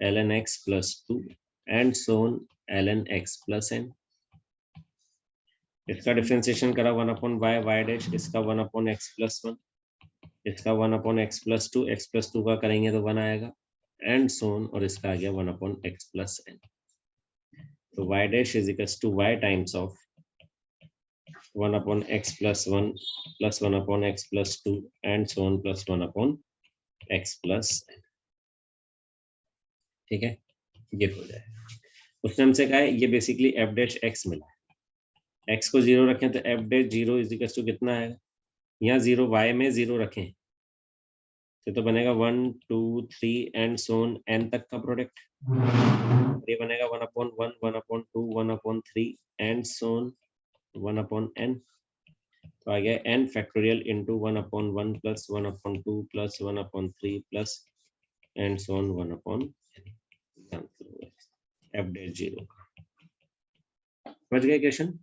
ln x plus 2 and so on ln x plus n। इसका डिफरेंशिएशन करा 1/y y डैश, इसका 1/x plus 1, इसका 1/x plus 2, x plus 2 का करेंगे तो 1 आएगा एंड so on, और इसका आ गया 1/x plus n। तो y dash is equal to y times of 1/x plus 1 plus 1/x plus 2 and so on plus 1/x plus n। ठीक है, ये हो जाएगा। उसने हमसे कहा है ये बेसिकली एफ डैश एक्स मिला है, एक्स को 0 रखें तो f dash 0 is equal to कितना आएगा, यहाँ 0 वाई में 0 रखें तो बनेगा 1 2 3 एंड सोन n तक का प्रोडक्ट, ये बनेगा 1/1 1/2 1/3 एंड सोन 1/n। तो आ गया n factorial into 1/1 plus 1/2 plus 1/3 plus and so on 1/n f dash 0 का। समझ गए क्वेश्चन?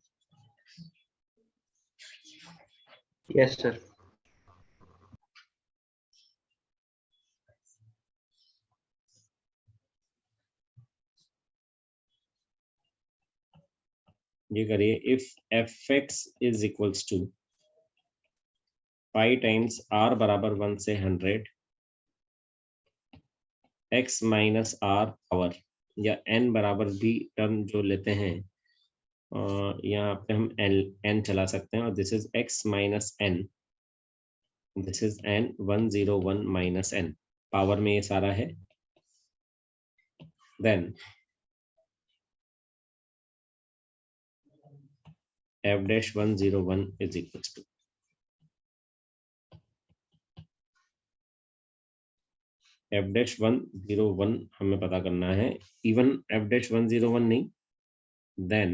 Yes sir. ये करिए, if f x is equals to pi times r बराबर 1 से 100 x माइनस आर पावर या n बराबर भी टर्म जो लेते हैं यहाँ पे हम n चला सकते हैं और this is x minus n, this is n 101 minus n, power में ये सारा है। Then f dash 101 is equals to f dash 101 हमें पता करना है, इवन f dash 101 नहीं, then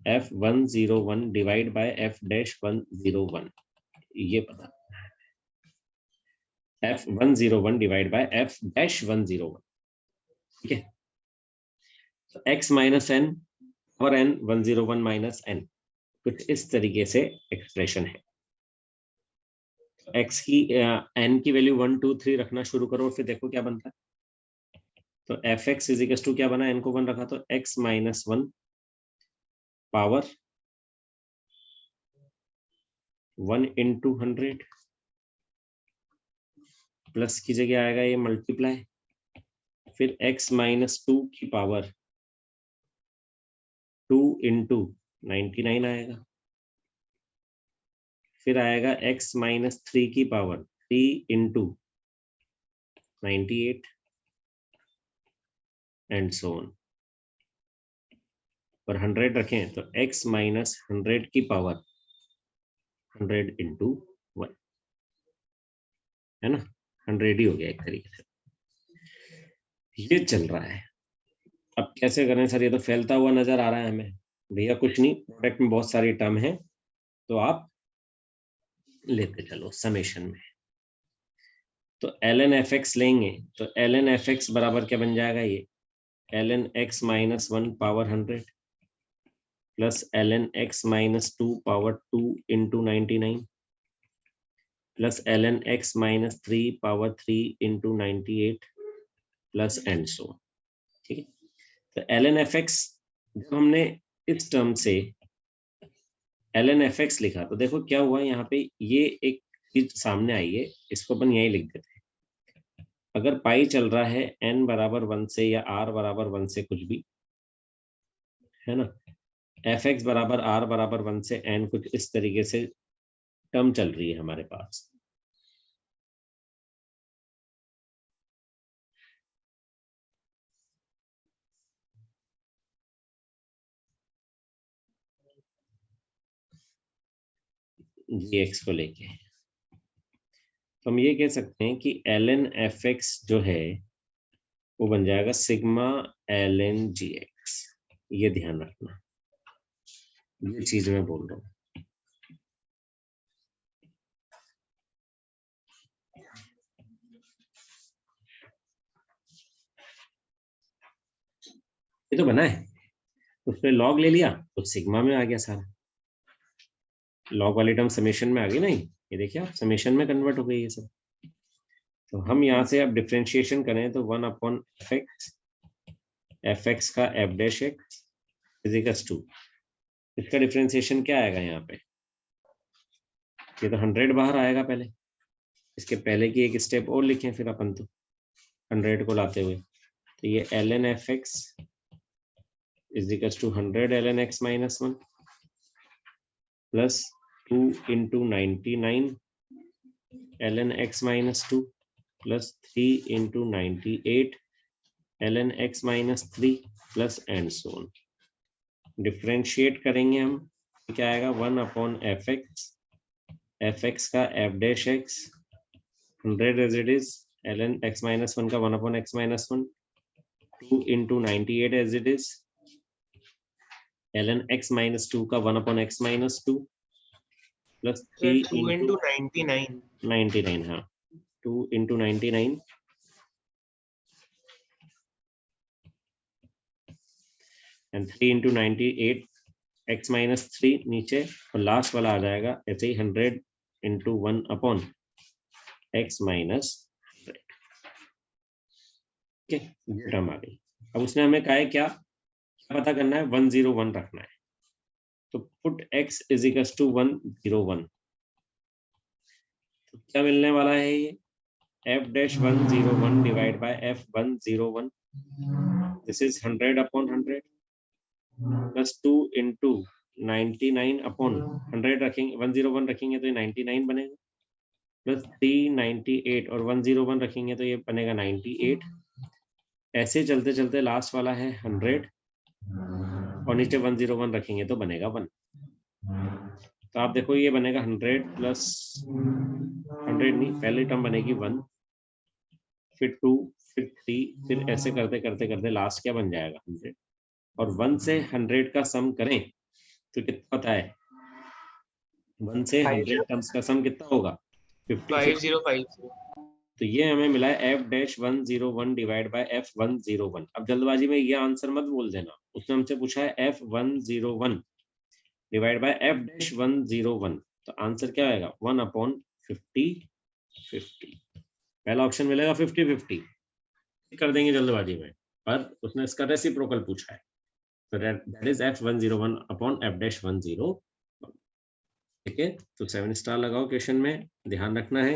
f101 divide by f dash 101, ये पता है, f101 divide by f dash 101, ठीक है। तो x माइनस n और n 101 माइनस n, कुछ इस तरीके से एक्सप्रेशन है। x की n की वैल्यू 1 2 3 रखना शुरू करो, फिर देखो क्या बनता है। तो f x is equal to क्या बना, n को 1 रखा तो x minus 1 power 1 into 100 plus की जगह आएगा ये मल्टीप्लाई, फिर x माइनस 2 की पावर 2 इंटू 99 आएगा, फिर आएगा x माइनस 3 की power 3 into 98 and so on, और 100 रखें तो x माइनस 100 की पावर 100 इंटू 1, है ना, 100 ही हो गया एक तरीके से। ये चल रहा है, अब कैसे करें सर, ये तो फैलता हुआ नजर आ रहा है हमें। भैया कुछ नहीं, प्रोडक्ट में बहुत सारी टर्म है तो आप लेते चलो समेशन में। तो ln fx लेंगे तो ln fx बराबर क्या बन जाएगा, ये ln x minus 1 power 100 plus ln x minus 2 power 2 into 99 plus ln x minus 3 power 3 into 98 plus and सो, ठीक है। तो ln fx जब हमने इस टर्म से ln fx लिखा तो देखो क्या हुआ, यहाँ पे ये एक चीज सामने आई है, इसको अपन यही लिख देते हैं। अगर पाई चल रहा है n बराबर 1 से या r बराबर 1 से कुछ भी, है ना, fx बराबर r बराबर 1 से n, कुछ इस तरीके से टर्म चल रही है हमारे पास। gx को लेके तो हम ये कह सकते हैं कि ln fx जो है वो बन जाएगा सिग्मा ln gx। ये ध्यान रखना, ये चीज मैं बोल रहा हूँ। ये तो बना है, उसने लॉग ले लिया तो सिग्मा में आ गया सारा, लॉग वाली टर्म समेशन में आ गई नहीं, ये देखिए आप समेशन में कन्वर्ट हो गई ये सब। तो हम यहाँ से अब डिफरेंशिएशन करें तो 1 अपॉन एफ एक्स का F dash x is equals to, इसका डिफरेंशिएशन क्या आएगा यहाँ पे, ये तो 100 बाहर आएगा पहले, इसके पहले की एक स्टेप और लिखें फिर अपन तो 100 को लाते हुए, तो ये ln f x is equals to 100 ln x minus 1 plus 2 into 99 ln x minus 2 plus 3 into 98 ln x minus 3 plus and so on. Differentiate करेंगे हम, क्या आएगा 1 upon fx, fx का f dash x 100 as it is, ln x minus 1 का 1 upon x minus 1, 2 into 98 as it is, ln x minus 2 का 1 upon x minus 2 plus 3 2 into into 99 99, हाँ 2 into 99 and 3 into 98 x minus 3 नीचे, और last वाला आ जाएगा ऐसे ही 100 into 1 upon x minus 100। ठीक है, ये टर्म आ गई। अब उसने हमें कहा है क्या पता करना है, 101 रखना है, तो put x is equals to 101, तो क्या मिलने वाला है ये f dash 101 divided by f 101, this is 100 upon 100 plus 2 into 99 upon 100 रखेंगे, 101 रखेंगे तो ये 99 बनेगा, प्लस 398 और 101 रखेंगे तो ये बनेगा 98। ऐसे चलते चलते लास्ट वाला है 100 और नीचे 101 रखेंगे तो बनेगा 1। तो आप देखो ये बनेगा 100 प्लस 100 नहीं, पहली टर्म बनेगी 1, फिर 2, फिर 3, फिर ऐसे करते करते करते लास्ट क्या बन जाएगा 100, और 1 से 100 का सम करें तो कितना पता है, 1 से 100 टर्म्स का सम कितना होगा 5050। तो ये हमें मिला है f dash 101 divide by f 101। अब जल्दबाजी में ये आंसर मत बोल देना, उसने हमसे पूछा है f 101 divide by f dash 101, तो आंसर क्या आएगा 1 upon 50 पहला ऑप्शन मिलेगा 50 कर देंगे जल्दबाजी में, पर उसने इसका रेसिप्रोकल पूछा है, तो that is f 101 upon f dash 101। ठीक है, तो 7 स्टार लगाओ क्वेश्चन में, ध्यान रखना है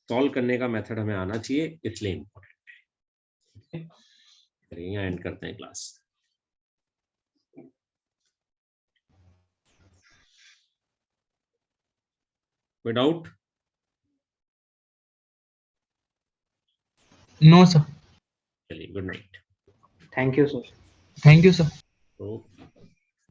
सॉल्व करने का मेथड हमें आना चाहिए, इसलिए इम्पोर्टेंट है। चलिए यहाँ एंड करते हैं क्लास। कोई डाउट? No sir. चलिए, good night. Thank you, sir. Thank you sir. Okay.